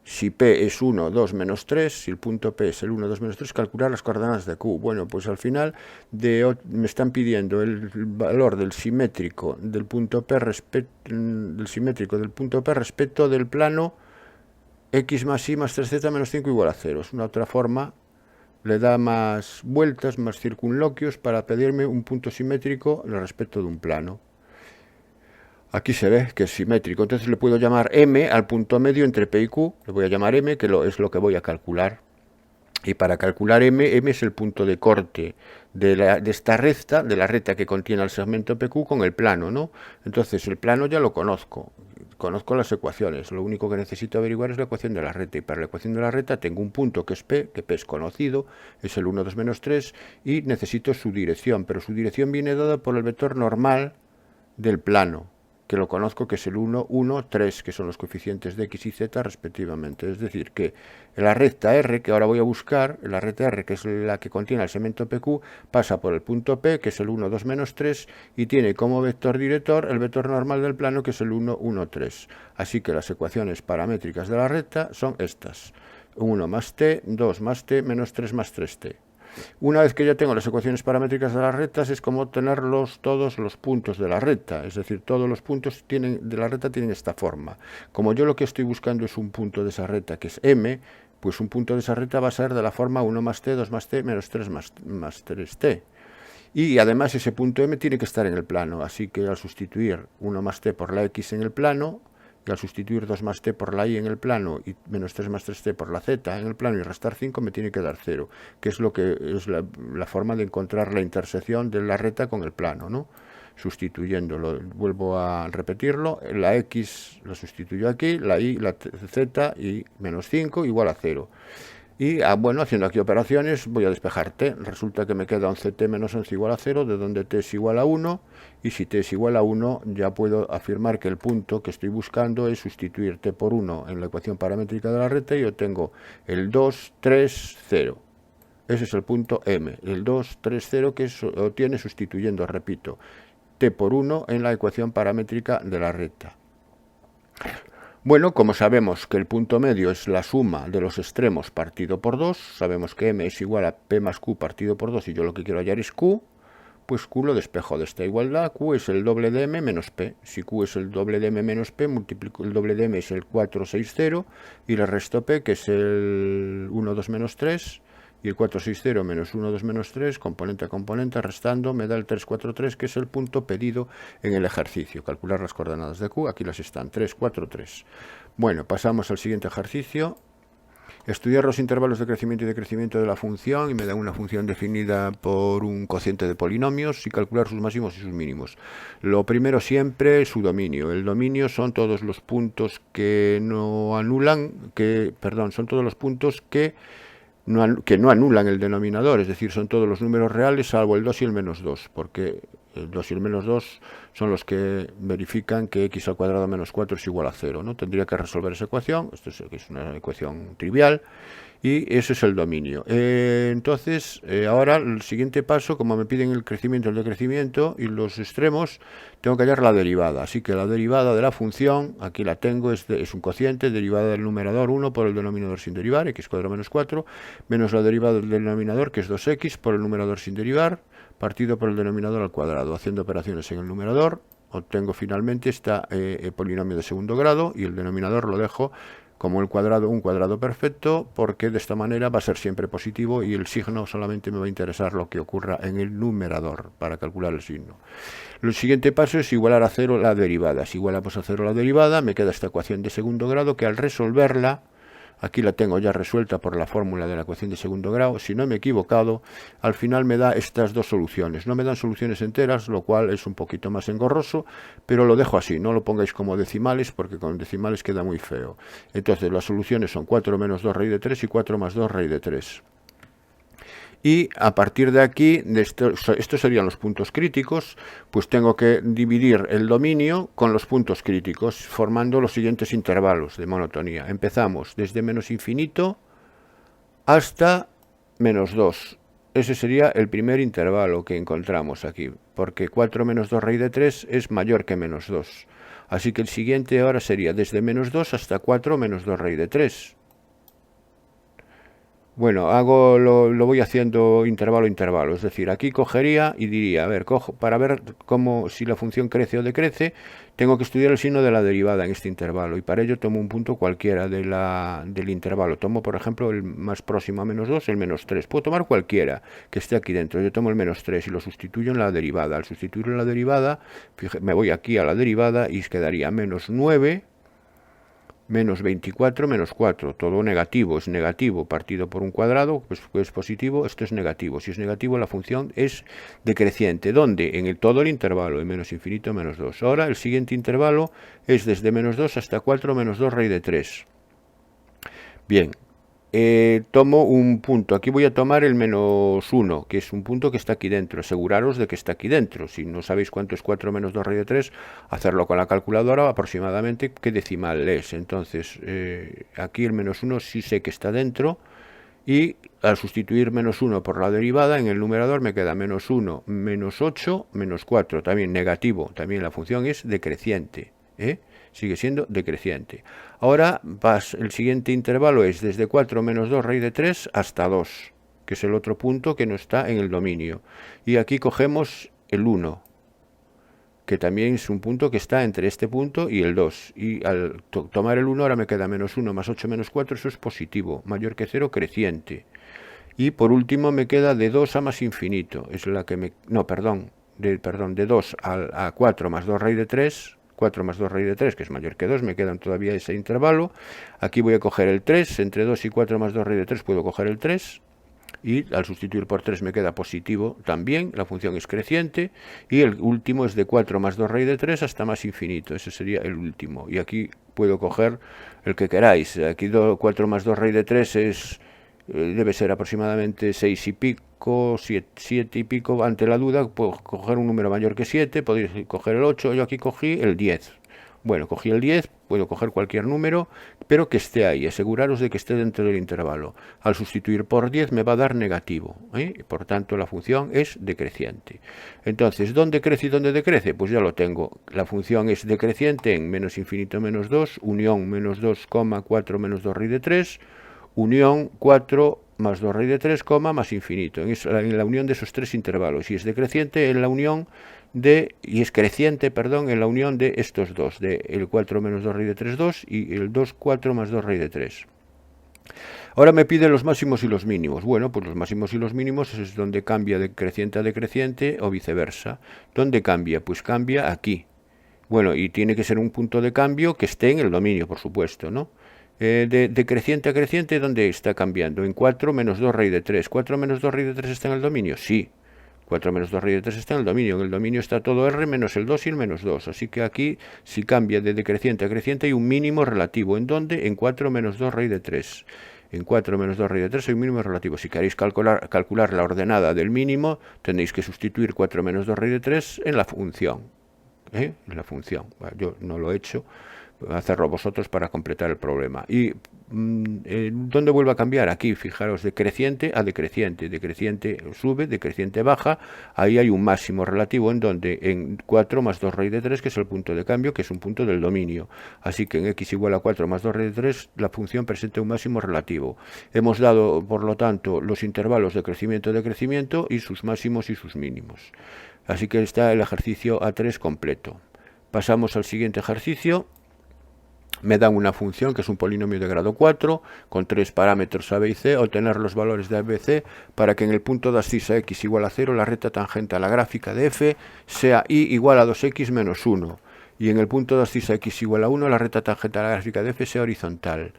si P es 1, 2, menos 3, si el punto P es el 1, 2, menos 3, calcular las coordenadas de Q. Bueno, pues al final me están pidiendo el valor del simétrico del punto P respecto del plano x más y más 3z menos 5 igual a 0. Es una otra forma, le da más vueltas, más circunloquios para pedirme un punto simétrico respecto de un plano. Aquí se ve que es simétrico, entonces le puedo llamar M al punto medio entre P y Q, le voy a llamar M, que es lo que voy a calcular. Y para calcular M es el punto de corte de esta recta, de la recta que contiene el segmento PQ con el plano, ¿no? Entonces el plano ya lo conozco las ecuaciones, lo único que necesito averiguar es la ecuación de la recta, y para la ecuación de la recta tengo un punto que es P, que P es conocido, es el 1, 2, menos 3, y necesito su dirección, pero su dirección viene dada por el vector normal del plano, que lo conozco, que es el 1, 1, 3, que son los coeficientes de x y z respectivamente. Es decir, que la recta R, que ahora voy a buscar, la recta R, que es la que contiene el segmento PQ, pasa por el punto P, que es el 1, 2, menos 3, y tiene como vector director el vector normal del plano, que es el 1, 1, 3. Así que las ecuaciones paramétricas de la recta son estas. 1 más t, 2 más t, menos 3 más 3t. Una vez que ya tengo las ecuaciones paramétricas de las rectas, es como obtener todos los puntos de la recta, es decir, todos los puntos de la recta tienen esta forma. Como yo lo que estoy buscando es un punto de esa recta, que es M, pues un punto de esa recta va a ser de la forma 1 más t, 2 más t, menos 3 más 3t. Y además ese punto M tiene que estar en el plano, así que al sustituir 1 más t por la x en el plano, y al sustituir 2 más t por la y en el plano y menos 3 más 3t por la z en el plano y restar 5, me tiene que dar 0, que es lo que es la forma de encontrar la intersección de la recta con el plano, ¿no? Sustituyéndolo, vuelvo a repetirlo, la x la sustituyo aquí, la y, la z y menos 5 igual a 0. Y bueno, haciendo aquí operaciones voy a despejar t. Resulta que me queda 11t menos 11 igual a 0, de donde t es igual a 1. Y si t es igual a 1, ya puedo afirmar que el punto que estoy buscando es sustituir t por 1 en la ecuación paramétrica de la recta y obtengo el 2, 3, 0. Ese es el punto M, el 2, 3, 0 que obtiene sustituyendo, repito, t por 1 en la ecuación paramétrica de la recta. Bueno, como sabemos que el punto medio es la suma de los extremos partido por 2, sabemos que M es igual a P más Q partido por 2 y yo lo que quiero hallar es Q, pues Q lo despejo de esta igualdad. Q es el doble de M menos P. Si Q es el doble de M menos P, multiplico el doble de M es el 460 y le resto P, que es el 1, 2 menos 3, y el 460 menos 1, 2 menos 3, componente a componente, restando, me da el 343, que es el punto pedido en el ejercicio. Calcular las coordenadas de Q, aquí las están, 3, 4, 3. Bueno, pasamos al siguiente ejercicio. Estudiar los intervalos de crecimiento y decrecimiento de la función, y me da una función definida por un cociente de polinomios, y calcular sus máximos y sus mínimos. Lo primero siempre, su dominio. El dominio son todos los puntos que no anulan, son todos los puntos que no anulan el denominador, es decir, son todos los números reales salvo el 2 y el menos 2, porque El 2 y el menos 2 son los que verifican que x al cuadrado menos 4 es igual a 0, ¿no? Tendría que resolver esa ecuación, esto es una ecuación trivial, y ese es el dominio. Entonces, ahora el siguiente paso, como me piden el crecimiento, el decrecimiento y los extremos, tengo que hallar la derivada. Así que la derivada de la función, aquí la tengo, es un cociente, derivada del numerador 1 por el denominador sin derivar, x cuadrado menos 4, menos la derivada del denominador, que es 2x, por el numerador sin derivar, partido por el denominador al cuadrado. Haciendo operaciones en el numerador, obtengo finalmente este polinomio de segundo grado, y el denominador lo dejo como un cuadrado perfecto, porque de esta manera va a ser siempre positivo y el signo solamente me va a interesar lo que ocurra en el numerador para calcular el signo. El siguiente paso es igualar a 0 la derivada. Si igualamos a 0 la derivada, me queda esta ecuación de segundo grado que al resolverla, aquí la tengo ya resuelta por la fórmula de la ecuación de segundo grado, si no me he equivocado, al final me da estas dos soluciones. No me dan soluciones enteras, lo cual es un poquito más engorroso, pero lo dejo así, no lo pongáis como decimales, porque con decimales queda muy feo. Entonces las soluciones son 4 menos 2 raíz de 3 y 4 más 2 raíz de 3. Y a partir de aquí, estos serían los puntos críticos, pues tengo que dividir el dominio con los puntos críticos, formando los siguientes intervalos de monotonía. Empezamos desde menos infinito hasta menos 2. Ese sería el primer intervalo que encontramos aquí, porque 4 menos 2 raíz de 3 es mayor que menos 2. Así que el siguiente ahora sería desde menos 2 hasta 4 menos 2 raíz de 3. Bueno, lo voy haciendo intervalo a intervalo, es decir, aquí cogería y diría, a ver, para ver si la función crece o decrece, tengo que estudiar el signo de la derivada en este intervalo, y para ello tomo un punto cualquiera del intervalo. Tomo, por ejemplo, el más próximo a menos 2, el menos 3. Puedo tomar cualquiera que esté aquí dentro. Yo tomo el menos 3 y lo sustituyo en la derivada. Al sustituirlo en la derivada, me voy aquí a la derivada y quedaría menos 9... menos 24 menos 4, todo negativo, es negativo, partido por un cuadrado, pues es positivo, esto es negativo. Si es negativo, la función es decreciente. ¿Dónde? En todo el intervalo, de menos infinito a menos 2. Ahora el siguiente intervalo es desde menos 2 hasta 4 menos 2 raíz de 3. Bien. Tomo un punto, aquí voy a tomar el menos 1, que es un punto que está aquí dentro. Aseguraros de que está aquí dentro. Si no sabéis cuánto es 4 menos 2 raíz de 3, hacerlo con la calculadora, aproximadamente qué decimal es. Entonces, aquí el menos 1 sí sé que está dentro, y al sustituir menos 1 por la derivada, en el numerador me queda menos 1, menos 8, menos 4, también negativo, también la función es decreciente, sigue siendo decreciente. Ahora el siguiente intervalo es desde 4 menos 2 raíz de 3 hasta 2, que es el otro punto que no está en el dominio. Y aquí cogemos el 1, que también es un punto que está entre este punto y el 2. Y al tomar el 1 ahora me queda menos 1 más 8 menos 4, eso es positivo, mayor que 0, creciente. Y por último me queda de 2 a más infinito, es la que de 2 a 4 más 2 raíz de 3, 4 más 2 raíz de 3, que es mayor que 2, me quedan todavía ese intervalo. Aquí voy a coger el 3, entre 2 y 4 más 2 raíz de 3 puedo coger el 3, y al sustituir por 3 me queda positivo también, la función es creciente, y el último es de 4 más 2 raíz de 3 hasta más infinito, ese sería el último. Y aquí puedo coger el que queráis, aquí 4 más 2 raíz de 3 debe ser aproximadamente 6 y pico, 7 y pico. Ante la duda puedo coger un número mayor que 7, podéis coger el 8, yo aquí cogí el 10. Bueno, cogí el 10, puedo coger cualquier número, pero que esté ahí, aseguraros de que esté dentro del intervalo. Al sustituir por 10 me va a dar negativo, por tanto la función es decreciente. Entonces, ¿dónde crece y dónde decrece? Pues ya lo tengo. La función es decreciente en menos infinito menos 2, unión menos 2, 4 menos 2 raíz de 3, unión 4 más 2 raíz de 3, más infinito, en la unión de esos tres intervalos, y es decreciente en la unión y es creciente, perdón, en la unión de estos dos, de el 4 menos 2 raíz de 3, 2, y el 2, 4 más 2 raíz de 3. Ahora me piden los máximos y los mínimos. Bueno, pues los máximos y los mínimos es donde cambia de creciente a decreciente o viceversa. ¿Dónde cambia? Pues cambia aquí. Bueno, y tiene que ser un punto de cambio que esté en el dominio, por supuesto, ¿no? De creciente a creciente, ¿dónde está cambiando? En 4 menos 2 raíz de 3. ¿4 menos 2 raíz de 3 está en el dominio? Sí. 4 menos 2 raíz de 3 está en el dominio. En el dominio está todo R menos el 2 y el menos 2. Así que aquí, si cambia de decreciente a creciente, hay un mínimo relativo. ¿En dónde? En 4 menos 2 raíz de 3. En 4 menos 2 raíz de 3 hay un mínimo relativo. Si queréis calcular la ordenada del mínimo, tenéis que sustituir 4 menos 2 raíz de 3 en la función. En la función. Bueno, yo no lo he hecho. Hacerlo vosotros para completar el problema. ¿Y dónde vuelve a cambiar? Aquí, fijaros, de creciente a decreciente. Decreciente sube, decreciente baja. Ahí hay un máximo relativo en donde en 4 más 2 raíz de 3, que es el punto de cambio, que es un punto del dominio. Así que en x igual a 4 más 2 raíz de 3, la función presenta un máximo relativo. Hemos dado, por lo tanto, los intervalos de crecimiento y sus máximos y sus mínimos. Así que está el ejercicio A3 completo. Pasamos al siguiente ejercicio. Me dan una función que es un polinomio de grado 4 con 3 parámetros a, b y c, obtener los valores de a, b y c para que en el punto de abscisa x igual a 0 la recta tangente a la gráfica de f sea y igual a 2x menos 1 y en el punto de abscisa x igual a 1 la recta tangente a la gráfica de f sea horizontal.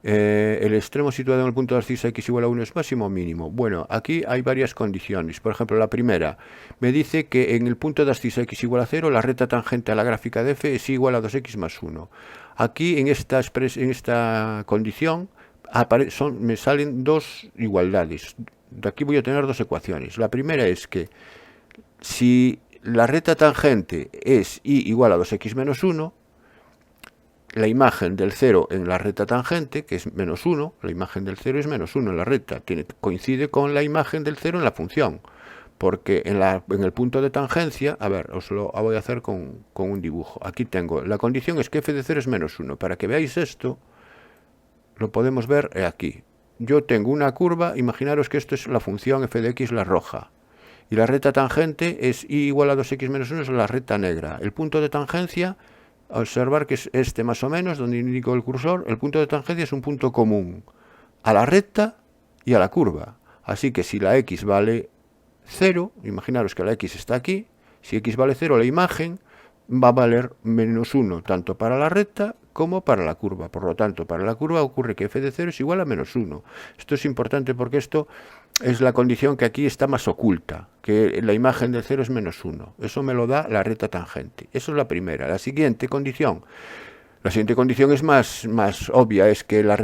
El extremo situado en el punto de abscisa x igual a 1 es máximo o mínimo. Bueno, aquí hay varias condiciones. Por ejemplo, la primera me dice que en el punto de abscisa x igual a 0 la recta tangente a la gráfica de f es igual a 2x más 1. Aquí en esta condición me salen dos igualdades. De aquí voy a tener dos ecuaciones. La primera es que si la recta tangente es y igual a 2x menos 1, la imagen del 0 en la recta tangente, que es menos 1, la imagen del 0 es menos 1 en la recta, coincide con la imagen del 0 en la función, porque en el punto de tangencia, a ver, os lo voy a hacer con un dibujo. Aquí tengo, la condición es que f de 0 es menos 1. Para que veáis esto, lo podemos ver aquí. Yo tengo una curva, imaginaros que esto es la función f de x, la roja. Y la recta tangente es y igual a 2x menos 1, es la recta negra. El punto de tangencia, observar que es este más o menos, donde indico el cursor, el punto de tangencia es un punto común a la recta y a la curva. Así que si la x vale 0, imaginaros que la x está aquí, si x vale 0, la imagen va a valer menos 1, tanto para la recta como para la curva. Por lo tanto, para la curva ocurre que f de 0 es igual a menos 1. Esto es importante porque esto es la condición que aquí está más oculta, que la imagen del 0 es menos 1. Eso me lo da la recta tangente. Eso es la primera. La siguiente condición es más obvia, es que la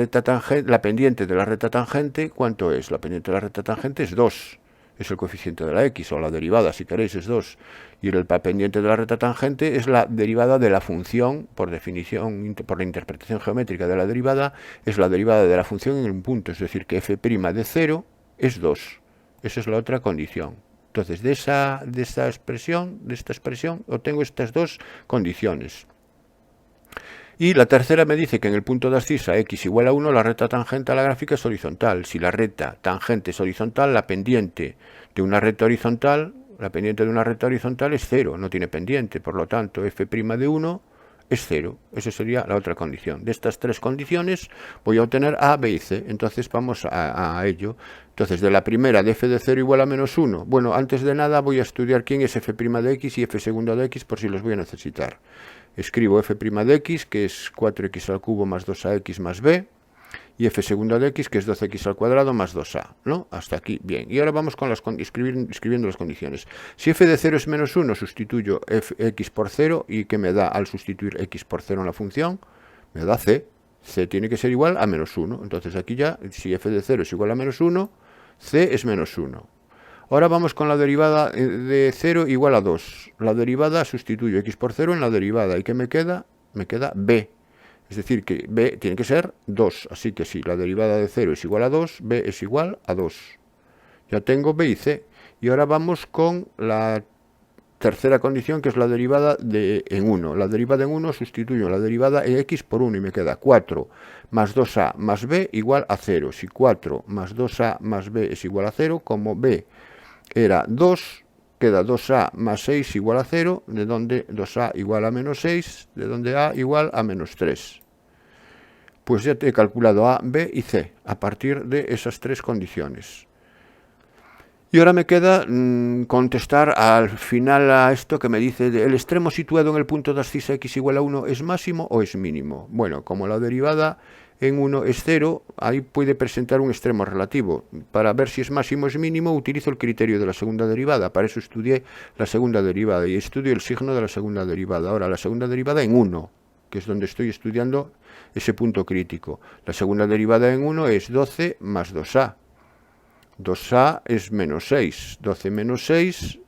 pendiente de la recta tangente, ¿cuánto es? La pendiente de la recta tangente es 2. Es el coeficiente de la x, o la derivada, si queréis, es 2. Y el pendiente de la recta tangente es la derivada de la función, por definición, por la interpretación geométrica de la derivada, es la derivada de la función en un punto, es decir, que f' de 0 es 2. Esa es la otra condición. Entonces, de esta expresión obtengo estas dos condiciones. Y la tercera me dice que en el punto de abscisa x igual a 1, la recta tangente a la gráfica es horizontal. Si la recta tangente es horizontal, la pendiente de una recta horizontal es 0, no tiene pendiente. Por lo tanto, f' de 1 es 0. Esa sería la otra condición. De estas tres condiciones voy a obtener a, b y c. Entonces vamos a ello. Entonces, de la primera, de f de 0 igual a menos 1. Bueno, antes de nada voy a estudiar quién es f' de x y f segundo de x por si los voy a necesitar. Escribo f' de x, que es 4x al cubo más 2ax más b, y f segundo de x, que es 12x al cuadrado más 2a, ¿no? Hasta aquí, bien. Y ahora vamos con escribiendo las condiciones. Si f de 0 es menos 1, sustituyo x por 0, y ¿qué me da al sustituir x por 0 en la función? Me da c. C tiene que ser igual a menos 1. Entonces aquí ya, si f de 0 es igual a menos 1, c es menos 1. Ahora vamos con la derivada de 0 igual a 2. La derivada sustituyo x por 0 en la derivada. ¿Y qué me queda? Me queda b. Es decir, que b tiene que ser 2. Así que si la derivada de 0 es igual a 2, b es igual a 2. Ya tengo b y c. Y ahora vamos con la tercera condición, que es la derivada en 1. La derivada en 1 sustituyo la derivada en x por 1 y me queda 4 más 2a más b igual a 0. Si 4 más 2a más b es igual a 0, como b era 2, queda 2a más 6 igual a 0, de donde 2a igual a menos 6, de donde a igual a menos 3. Pues ya te he calculado a, b y c a partir de esas tres condiciones. Y ahora me queda contestar al final a esto que me dice, el extremo situado en el punto de abscisa x igual a 1 ¿es máximo o es mínimo? Bueno, como la derivada en 1 es 0, ahí puede presentar un extremo relativo. Para ver si es máximo o es mínimo, utilizo el criterio de la segunda derivada. Para eso estudié la segunda derivada y estudio el signo de la segunda derivada. Ahora, la segunda derivada en 1, que es donde estoy estudiando ese punto crítico. La segunda derivada en 1 es 12 más 2a. 2a es menos 6. 12 menos 6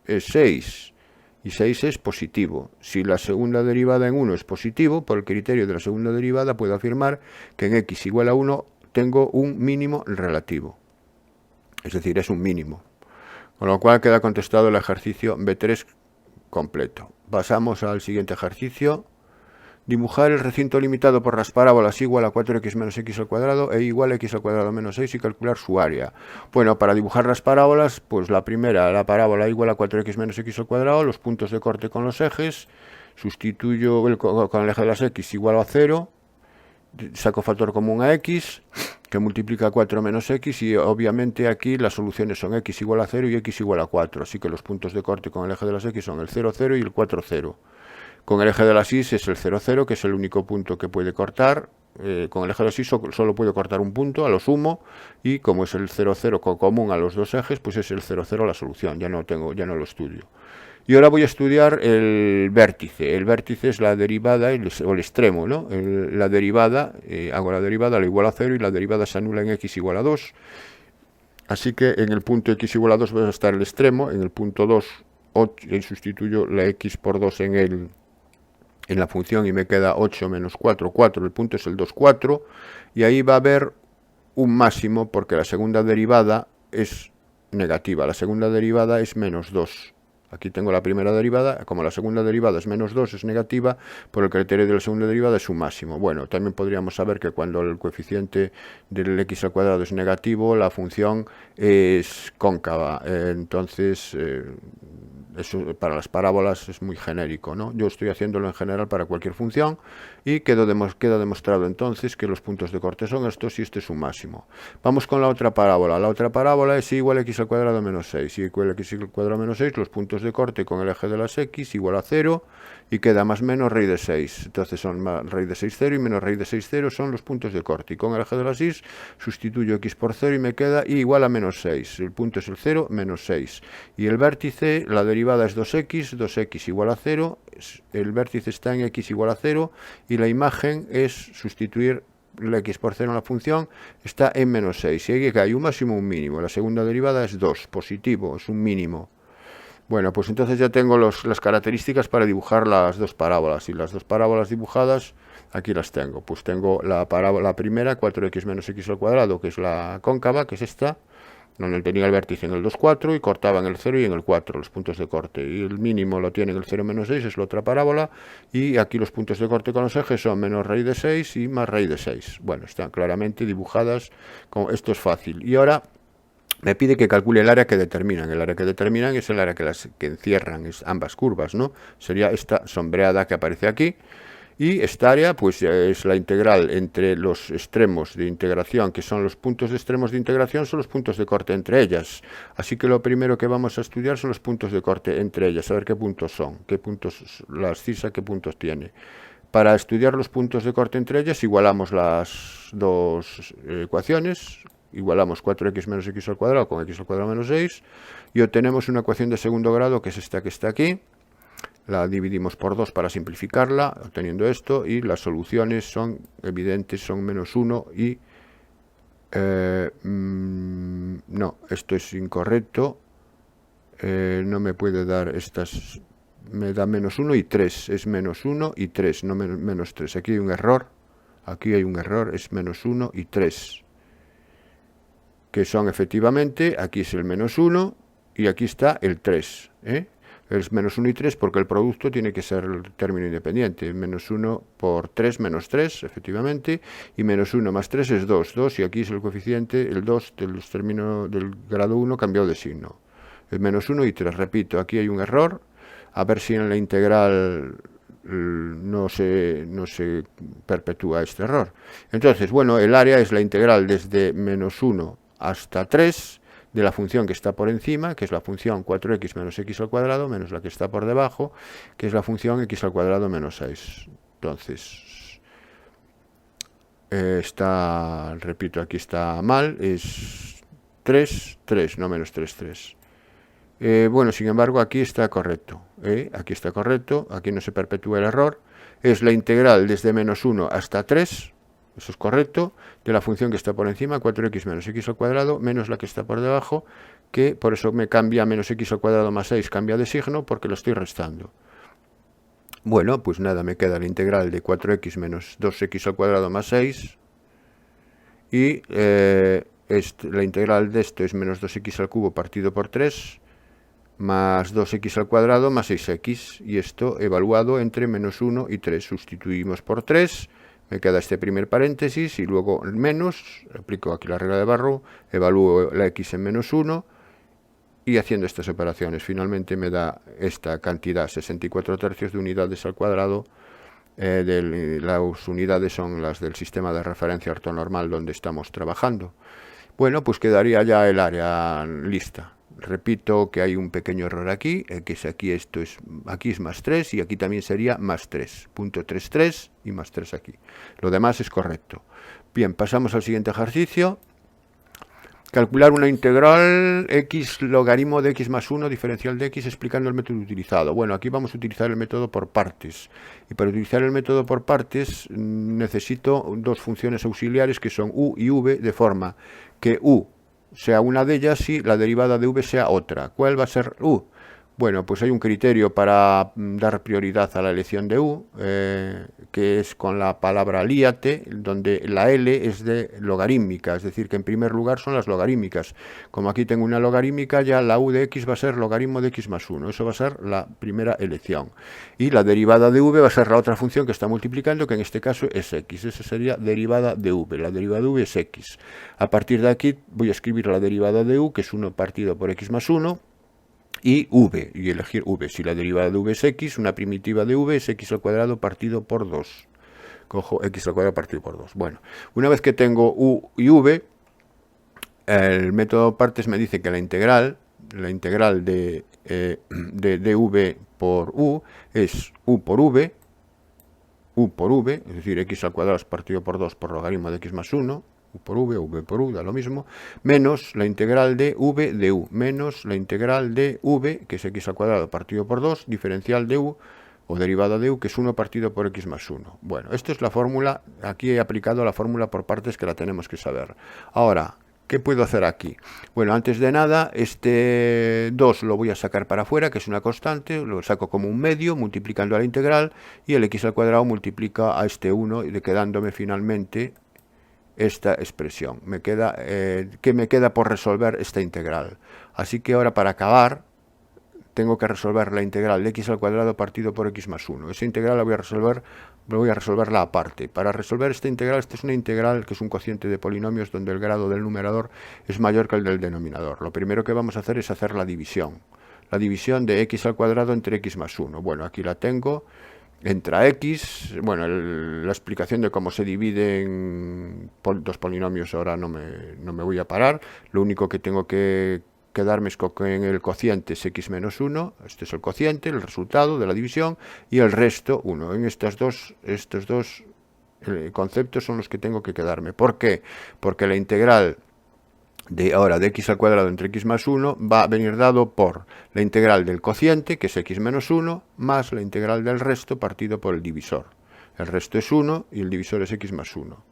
es 6. Y 6 es positivo. Si la segunda derivada en 1 es positivo, por el criterio de la segunda derivada puedo afirmar que en x igual a 1 tengo un mínimo relativo. Es decir, es un mínimo. Con lo cual queda contestado el ejercicio B3 completo. Pasamos al siguiente ejercicio. Dibujar el recinto limitado por las parábolas igual a 4x menos x al cuadrado e igual a x al cuadrado menos 6 y calcular su área. Bueno, para dibujar las parábolas, pues la primera, la parábola igual a 4x menos x al cuadrado, los puntos de corte con los ejes, sustituyo con el eje de las x igual a 0, saco factor común a x, que multiplica 4 menos x, y obviamente aquí las soluciones son x igual a 0 y x igual a 4, así que los puntos de corte con el eje de las x son el 0, 0 y el 4, 0. Con el eje de las y es el 0, 0, que es el único punto que puede cortar. Con el eje de las y solo puede cortar un punto, a lo sumo, y como es el 0, 0 común a los dos ejes, pues es el 0, 0 la solución, ya no lo estudio. Y ahora voy a estudiar el vértice. El vértice es la derivada, o el extremo, ¿no? La derivada, hago la derivada, la igual a 0, y la derivada se anula en x igual a 2. Así que en el punto x igual a 2 va a estar el extremo, en el punto 2, 8, sustituyo la x por 2 en la función y me queda 8 menos 4, 4, el punto es el 2, 4, y ahí va a haber un máximo porque la segunda derivada es negativa, la segunda derivada es menos 2. Aquí tengo la primera derivada, como la segunda derivada es menos 2, es negativa, por el criterio de la segunda derivada es un máximo. Bueno, también podríamos saber que cuando el coeficiente del x al cuadrado es negativo, la función es cóncava, entonces eso para las parábolas es muy genérico, ¿no? Yo estoy haciéndolo en general para cualquier función y queda demostrado entonces que los puntos de corte son estos y este es un máximo. Vamos con la otra parábola. La otra parábola es igual a x al cuadrado menos 6. Y igual a x al cuadrado menos 6, los puntos de corte con el eje de las x igual a 0 y queda más menos raíz de 6. Entonces son más raíz de 6, 0 y menos raíz de 6, 0 son los puntos de corte. Y con el eje de las y sustituyo x por 0 y me queda y igual a menos 6. El punto es el 0, menos 6. Y el vértice, la derivada es 2x, 2x igual a 0. El vértice está en x igual a 0 y la imagen es sustituir la x por 0 en la función, está en menos 6. Y aquí hay un máximo y un mínimo. La segunda derivada es 2, positivo, es un mínimo. Bueno, pues entonces ya tengo las características para dibujar las dos parábolas. Y las dos parábolas dibujadas, aquí las tengo. Pues tengo la primera, 4x menos x al cuadrado, que es la cóncava, que es esta, donde tenía el vértice en el 2, 4 y cortaba en el 0 y en el 4 los puntos de corte. Y el mínimo lo tiene en el 0 menos 6, es la otra parábola. Y aquí los puntos de corte con los ejes son menos raíz de 6 y más raíz de 6. Bueno, están claramente dibujadas. Esto es fácil. Y ahora me pide que calcule el área que determinan. El área que determinan es el área que encierran ambas curvas, ¿no? Sería esta sombreada que aparece aquí. Y esta área pues es la integral entre los extremos de integración, que son los puntos de extremos de integración, son los puntos de corte entre ellas. Así que lo primero que vamos a estudiar son los puntos de corte entre ellas, a ver qué puntos son, qué puntos, la abscisa, qué puntos tiene. Para estudiar los puntos de corte entre ellas, igualamos las dos ecuaciones, igualamos 4x menos x al cuadrado con x al cuadrado menos 6, y obtenemos una ecuación de segundo grado, que es esta que está aquí. La dividimos por 2 para simplificarla, obteniendo esto, y las soluciones son evidentes, son menos 1 y... no, esto es incorrecto, no me puede dar estas, me da menos 1 y 3, es menos 1 y 3, no menos 3, aquí hay un error, es menos 1 y 3, que son efectivamente, aquí es el menos 1 y aquí está el 3, es menos 1 y 3 porque el producto tiene que ser el término independiente. Menos 1 por 3, menos 3, efectivamente. Y menos 1 más 3 es 2. 2 y aquí es el coeficiente, el 2 del término del grado 1 cambiado de signo. El menos 1 y 3, repito, aquí hay un error. A ver si en la integral no se perpetúa este error. Entonces, bueno, el área es la integral desde menos 1 hasta 3, de la función que está por encima, que es la función 4x menos x al cuadrado, menos la que está por debajo, que es la función x al cuadrado menos 6. Entonces, repito, aquí está mal, es 3, 3, no menos 3, 3. Bueno, sin embargo, aquí está correcto. aquí está correcto, aquí no se perpetúa el error, es la integral desde menos 1 hasta 3, eso es correcto, de la función que está por encima, 4x menos x al cuadrado, menos la que está por debajo, que por eso me cambia menos x al cuadrado más 6, cambia de signo porque lo estoy restando. Bueno, pues nada, me queda la integral de 4x menos 2x al cuadrado más 6, y la integral de esto es menos 2x al cubo partido por 3, más 2x al cuadrado más 6x, y esto evaluado entre menos 1 y 3. Sustituimos por 3, me queda este primer paréntesis, y luego el menos, aplico aquí la regla de Barrow, evalúo la x en menos 1, y haciendo estas operaciones finalmente me da esta cantidad, 64 tercios de unidades al cuadrado. Las unidades son las del sistema de referencia ortonormal donde estamos trabajando. Bueno, pues quedaría ya el área lista. Repito que hay un pequeño error aquí, que es aquí, aquí es más 3 y aquí también sería más 3, punto 33 y más 3 aquí. Lo demás es correcto. Bien, pasamos al siguiente ejercicio. Calcular una integral x logaritmo de x más 1 diferencial de x explicando el método utilizado. Bueno, aquí vamos a utilizar el método por partes. Y para utilizar el método por partes necesito dos funciones auxiliares que son u y v, de forma que u sea una de ellas y la derivada de v sea otra. ¿Cuál va a ser u? Bueno, pues hay un criterio para dar prioridad a la elección de u, que es con la palabra líate, donde la L es de logarítmica, es decir, que en primer lugar son las logarítmicas. Como aquí tengo una logarítmica, ya la u de x va a ser logaritmo de x más 1, eso va a ser la primera elección. Y la derivada de v va a ser la otra función que está multiplicando, que en este caso es x, esa sería derivada de v, la derivada de v es x. A partir de aquí voy a escribir la derivada de u, que es 1 partido por x más 1, y v, y elegir v. Si la derivada de v es x, una primitiva de v es x al cuadrado partido por 2. Cojo x al cuadrado partido por 2. Bueno, una vez que tengo u y v, el método partes me dice que la integral de dv por u es u por v, es decir, x al cuadrado partido por 2 por logaritmo de x más 1, u por v por u, da lo mismo, menos la integral de v de u, menos la integral de v, que es x al cuadrado partido por 2, diferencial de u, o derivada de u, que es 1 partido por x más 1. Bueno, esto es la fórmula, aquí he aplicado la fórmula por partes que la tenemos que saber. Ahora, ¿qué puedo hacer aquí? Bueno, antes de nada, este 2 lo voy a sacar para afuera, que es una constante, lo saco como un medio, multiplicando a la integral, y el x al cuadrado multiplica a este 1, y quedándome finalmente esta expresión. ¿Qué me queda por resolver esta integral? Así que ahora, para acabar, tengo que resolver la integral de x al cuadrado partido por x más 1. Esa integral la voy a resolverla aparte. Para resolver esta integral, esta es una integral que es un cociente de polinomios donde el grado del numerador es mayor que el del denominador. Lo primero que vamos a hacer es hacer la división. La división de x al cuadrado entre x más 1. Bueno, aquí la tengo. Entra x, bueno, la explicación de cómo se dividen dos polinomios ahora no me voy a parar. Lo único que tengo que quedarme es con el cociente es x menos 1, este es el cociente, el resultado de la división, y el resto 1. En estos dos conceptos son los que tengo que quedarme. ¿Por qué? Porque la integral de x al cuadrado entre x más 1 va a venir dado por la integral del cociente, que es x menos 1, más la integral del resto partido por el divisor. El resto es 1 y el divisor es x más 1.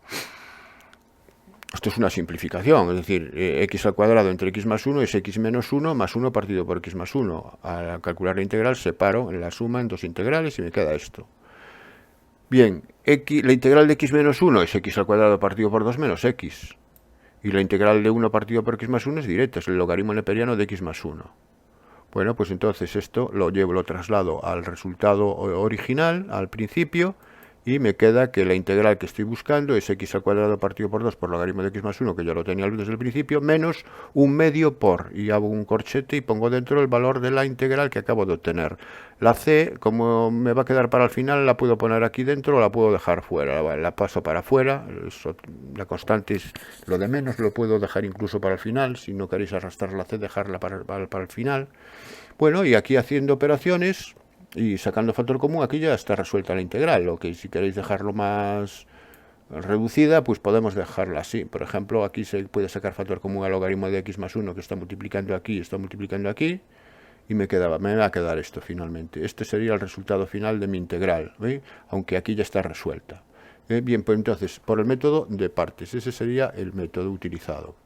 Esto es una simplificación, es decir, x al cuadrado entre x más 1 es x menos 1 más 1 partido por x más 1. Al calcular la integral separo en la suma en dos integrales y me queda esto. Bien, la integral de x menos 1 es x al cuadrado partido por 2 menos x. Y la integral de 1 partido por x más 1 es directa, es el logaritmo neperiano de x más 1. Bueno, pues entonces esto lo traslado al resultado original, al principio, y me queda que la integral que estoy buscando es x al cuadrado partido por 2 por logaritmo de x más 1, que ya lo tenía desde el principio, menos un medio por, y hago un corchete y pongo dentro el valor de la integral que acabo de obtener. La c, como me va a quedar para el final, la puedo poner aquí dentro o la puedo dejar fuera. La paso para afuera, la constante es lo de menos, lo puedo dejar incluso para el final. Si no queréis arrastrar la c, dejarla para el final. Bueno, y aquí haciendo operaciones y sacando factor común, aquí ya está resuelta la integral. Lo que si queréis dejarlo más reducida, pues podemos dejarla así. Por ejemplo, aquí se puede sacar factor común al logaritmo de x más 1, que está multiplicando aquí, y me va a quedar esto finalmente. Este sería el resultado final de mi integral, aunque aquí ya está resuelta. Bien, pues entonces, por el método de partes, ese sería el método utilizado.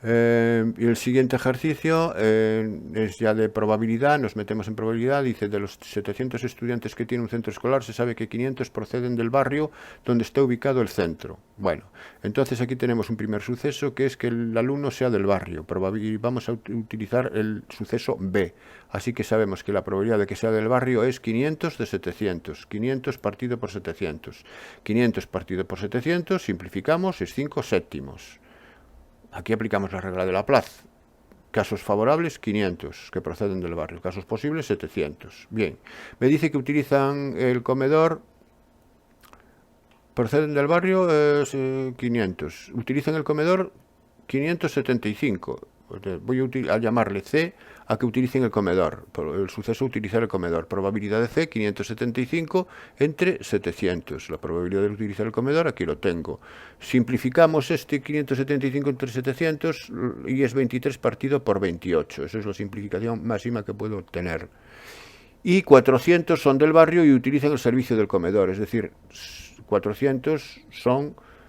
Y el siguiente ejercicio es ya de probabilidad, nos metemos en probabilidad, dice de los 700 estudiantes que tiene un centro escolar, se sabe que 500 proceden del barrio donde está ubicado el centro. Bueno, entonces aquí tenemos un primer suceso que es que el alumno sea del barrio, vamos a utilizar el suceso B, así que sabemos que la probabilidad de que sea del barrio es 500 de 700, 500 partido por 700, 500 partido por 700, simplificamos, es 5 séptimos. Aquí aplicamos la regla de Laplace. Casos favorables, 500, que proceden del barrio. Casos posibles, 700. Bien, me dice que utilizan el comedor, proceden del barrio, 500. Utilizan el comedor, 575. Voy a llamarle C a que utilicen el comedor. El suceso utilizar el comedor. Probabilidad de C, 575 entre 700. La probabilidad de utilizar el comedor, aquí lo tengo. Simplificamos este 575 entre 700 y es 23 partido por 28. Esa es la simplificación máxima que puedo obtener. Y 400 son del barrio y utilizan el servicio del comedor. Es decir, 400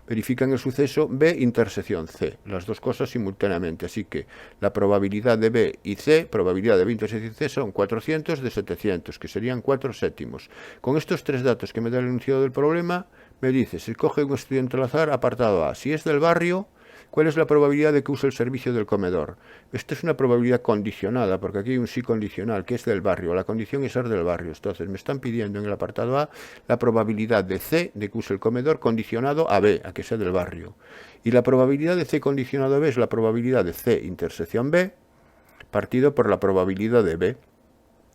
verifican el suceso B intersección C, las dos cosas simultáneamente, así que la probabilidad de B y C, probabilidad de B intersección C son 400 de 700, que serían 4 séptimos. Con estos tres datos que me da el enunciado del problema, me dice, se coge un estudiante al azar, apartado A, si es del barrio, ¿cuál es la probabilidad de que use el servicio del comedor? Esta es una probabilidad condicionada, porque aquí hay un sí condicional, que es del barrio. La condición es ser del barrio. Entonces, me están pidiendo en el apartado A la probabilidad de C, de que use el comedor, condicionado a B, a que sea del barrio. Y la probabilidad de C condicionado a B es la probabilidad de C intersección B, partido por la probabilidad de B.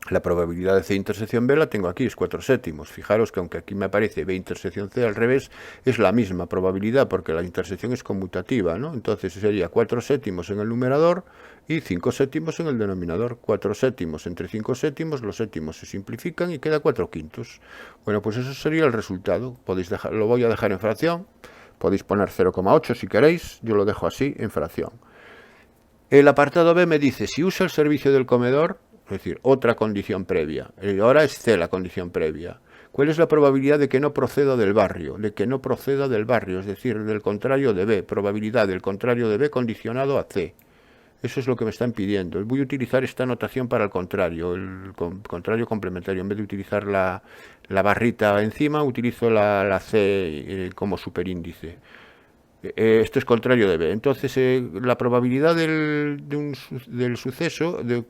La probabilidad de C intersección B la tengo aquí, es 4 séptimos. Fijaros que aunque aquí me aparece B intersección C al revés, es la misma probabilidad porque la intersección es conmutativa, ¿no? Entonces sería 4 séptimos en el numerador y 5 séptimos en el denominador. 4 séptimos entre 5 séptimos, los séptimos se simplifican y queda 4 quintos. Bueno, pues eso sería el resultado. Lo voy a dejar en fracción. Podéis poner 0,8 si queréis, yo lo dejo así en fracción. El apartado B me dice, si usa el servicio del comedor, es decir, otra condición previa. Ahora es C la condición previa. ¿Cuál es la probabilidad de que no proceda del barrio? De que no proceda del barrio, es decir, del contrario de B. Probabilidad del contrario de B condicionado a C. Eso es lo que me están pidiendo. Voy a utilizar esta notación para el contrario complementario. En vez de utilizar la barrita encima, utilizo la C como superíndice. Esto es contrario de B. Entonces, la probabilidad del suceso, de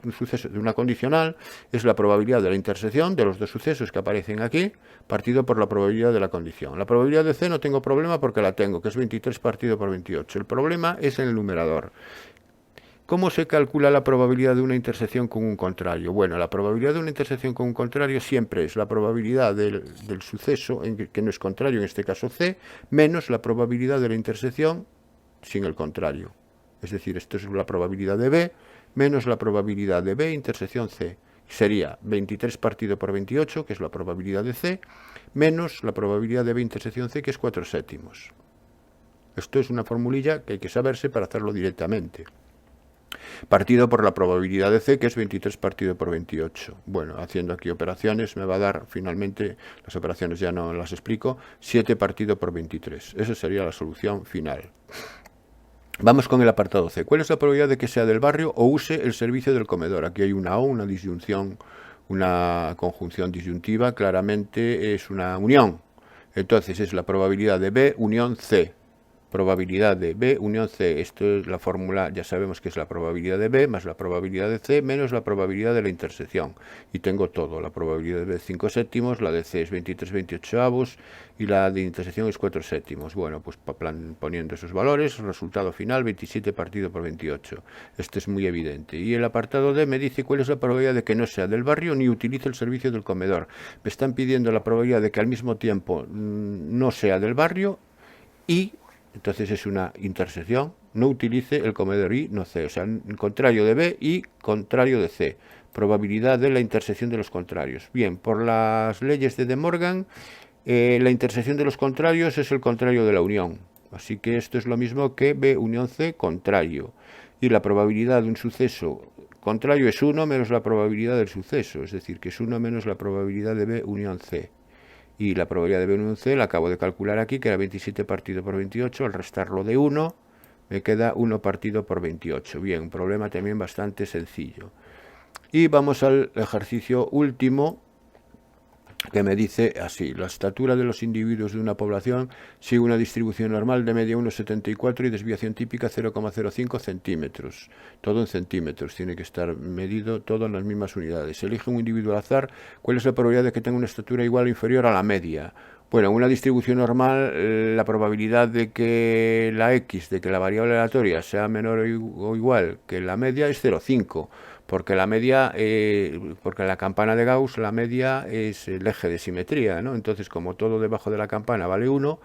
una condicional, es la probabilidad de la intersección de los dos sucesos que aparecen aquí, partido por la probabilidad de la condición. La probabilidad de C no tengo problema porque la tengo, que es 23 partido por 28. El problema es en el numerador. ¿Cómo se calcula la probabilidad de una intersección con un contrario? Bueno, la probabilidad de una intersección con un contrario siempre es la probabilidad del suceso, que no es contrario, en este caso C, menos la probabilidad de la intersección sin el contrario. Es decir, esto es la probabilidad de B menos la probabilidad de B intersección C. Sería 23 partido por 28, que es la probabilidad de C, menos la probabilidad de B intersección C, que es 4 séptimos. Esto es una formulilla que hay que saberse para hacerlo directamente. Partido por la probabilidad de C, que es 23 partido por 28. Bueno, haciendo aquí operaciones me va a dar, finalmente, las operaciones ya no las explico, 7 partido por 23. Esa sería la solución final. Vamos con el apartado C. ¿Cuál es la probabilidad de que sea del barrio o use el servicio del comedor? Aquí hay una O, una disyunción, una conjunción disyuntiva, claramente es una unión. Entonces es la probabilidad de B unión C. Probabilidad de B unión C, esto es la fórmula, ya sabemos que es la probabilidad de B más la probabilidad de C menos la probabilidad de la intersección. Y tengo todo, la probabilidad de B es 5 séptimos, la de C es 23 28avos y la de intersección es 4 séptimos. Bueno, pues poniendo esos valores, resultado final 27 partido por 28. Este es muy evidente. Y el apartado D me dice cuál es la probabilidad de que no sea del barrio ni utilice el servicio del comedor. Me están pidiendo la probabilidad de que al mismo tiempo no sea del barrio y entonces es una intersección, no utilice el comedor y no C, o sea, el contrario de B y contrario de C. Probabilidad de la intersección de los contrarios. Bien, por las leyes de De Morgan, la intersección de los contrarios es el contrario de la unión. Así que esto es lo mismo que B unión C contrario. Y la probabilidad de un suceso contrario es 1 menos la probabilidad del suceso, es decir, que es 1 menos la probabilidad de B unión C. Y la probabilidad de B unión C la acabo de calcular aquí, que era 27 partido por 28, al restarlo de 1, me queda 1 partido por 28. Bien, un problema también bastante sencillo. Y vamos al ejercicio último, que me dice así: la estatura de los individuos de una población sigue una distribución normal de media 1,74 y desviación típica 0,05 centímetros. Todo en centímetros, tiene que estar medido todo en las mismas unidades. Elige un individuo al azar. ¿Cuál es la probabilidad de que tenga una estatura igual o inferior a la media? Bueno, en una distribución normal, la probabilidad de que la X, de que la variable aleatoria sea menor o igual que la media es 0,5. Porque la media, porque la campana de Gauss, la media es el eje de simetría, ¿no? Entonces, como todo debajo de la campana vale 1,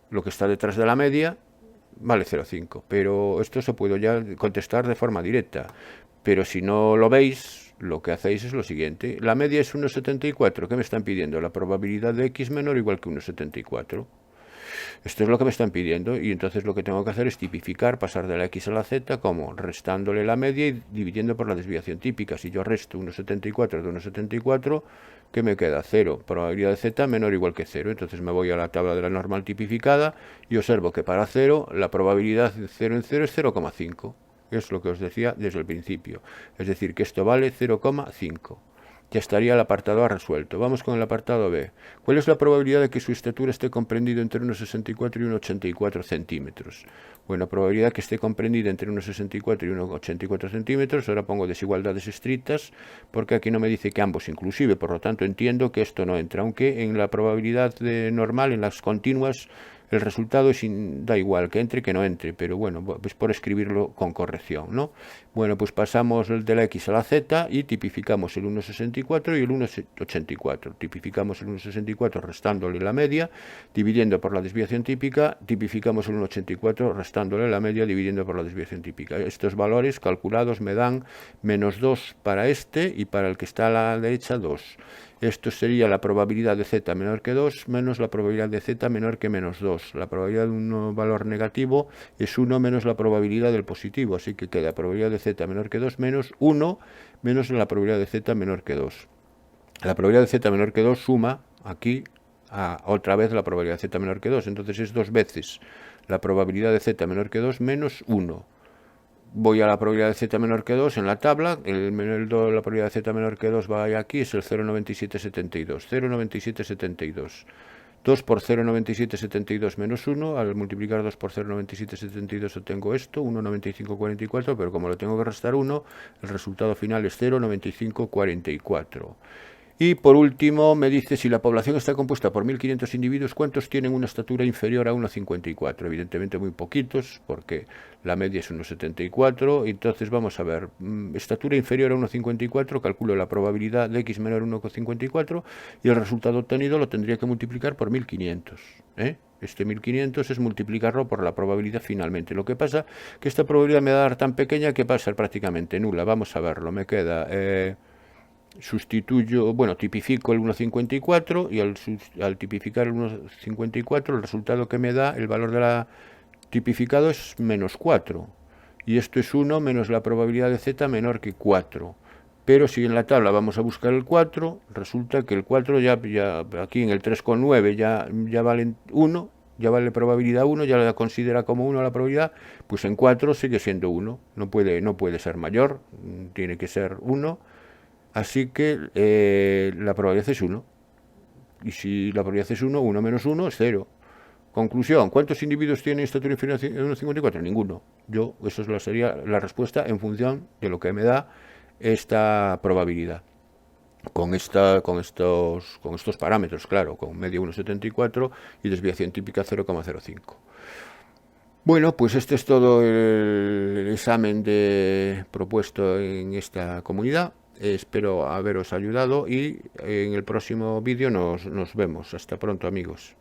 lo que está detrás de la media vale 0,5. Pero esto se puede ya contestar de forma directa. Pero si no lo veis, lo que hacéis es lo siguiente. La media es 1,74. ¿Qué me están pidiendo? La probabilidad de X menor o igual que 1,74. Esto es lo que me están pidiendo, y entonces lo que tengo que hacer es tipificar, pasar de la X a la Z, como restándole la media y dividiendo por la desviación típica. Si yo resto 1,74 de 1,74, ¿qué me queda? 0. Probabilidad de Z menor o igual que 0. Entonces me voy a la tabla de la normal tipificada y observo que para 0 la probabilidad de 0 en 0 es 0,5. Es lo que os decía desde el principio. Es decir, que esto vale 0,5. Ya estaría el apartado A resuelto. Vamos con el apartado B. ¿Cuál es la probabilidad de que su estatura esté comprendido entre 1,64 y 1,84 centímetros? Bueno, probabilidad que esté comprendida entre 1,64 y 1,84 centímetros. Ahora pongo desigualdades estrictas, porque aquí no me dice que ambos inclusive, por lo tanto entiendo que esto no entra, aunque en la probabilidad normal, en las continuas, el resultado da igual que entre que no entre, pero bueno, pues por escribirlo con corrección, ¿no? Bueno, pues pasamos de la X a la Z y tipificamos el 1,64 y el 1,84. Tipificamos el 1,64 restándole la media, dividiendo por la desviación típica. Tipificamos el 1,84 restándole la media, dividiendo por la desviación típica. Estos valores calculados me dan menos 2 para este y para el que está a la derecha 2. Esto sería la probabilidad de Z menor que 2 menos la probabilidad de Z menor que menos 2. La probabilidad de un valor negativo es 1 menos la probabilidad del positivo, así que queda probabilidad de Z menor que 2 menos 1 menos la probabilidad de Z menor que 2. La probabilidad de Z menor que 2 suma aquí otra vez la probabilidad de Z menor que 2, entonces es 2 veces la probabilidad de Z menor que 2 menos 1. Voy a la probabilidad de Z menor que 2 en la tabla, la probabilidad de Z menor que 2 va aquí, es el 0,9772, 0,9772. 2 por 0,9772 menos 1, al multiplicar 2 por 0,9772 obtengo esto, 1,9544, pero como lo tengo que restar 1, el resultado final es 0,9544. Y por último me dice, si la población está compuesta por 1.500 individuos, ¿cuántos tienen una estatura inferior a 1,54? Evidentemente muy poquitos, porque la media es 1,74. Entonces vamos a ver, estatura inferior a 1,54, calculo la probabilidad de X menor a 1,54 y el resultado obtenido lo tendría que multiplicar por 1.500. Este 1.500 es multiplicarlo por la probabilidad finalmente. Lo que pasa que esta probabilidad me va a dar tan pequeña que va a ser prácticamente nula. Vamos a verlo, me queda... tipifico el 1,54 y al tipificar el 1,54 el resultado que me da, el valor de la tipificado es menos 4. Y esto es 1 menos la probabilidad de Z menor que 4. Pero si en la tabla vamos a buscar el 4, resulta que el 4 ya aquí en el 3,9 ya vale 1, ya vale probabilidad 1, ya la considera como 1 la probabilidad, pues en 4 sigue siendo 1. No puede ser mayor, tiene que ser 1. Así que la probabilidad es 1. Y si la probabilidad es 1, 1 menos 1 es 0. Conclusión, ¿cuántos individuos tienen estatura inferior a 1,54? Ninguno. Eso sería la respuesta en función de lo que me da esta probabilidad. Con estos parámetros, claro, con media 1,74 y desviación típica 0,05. Bueno, pues este es todo el examen propuesto en esta comunidad. Espero haberos ayudado y en el próximo vídeo nos vemos. Hasta pronto, amigos.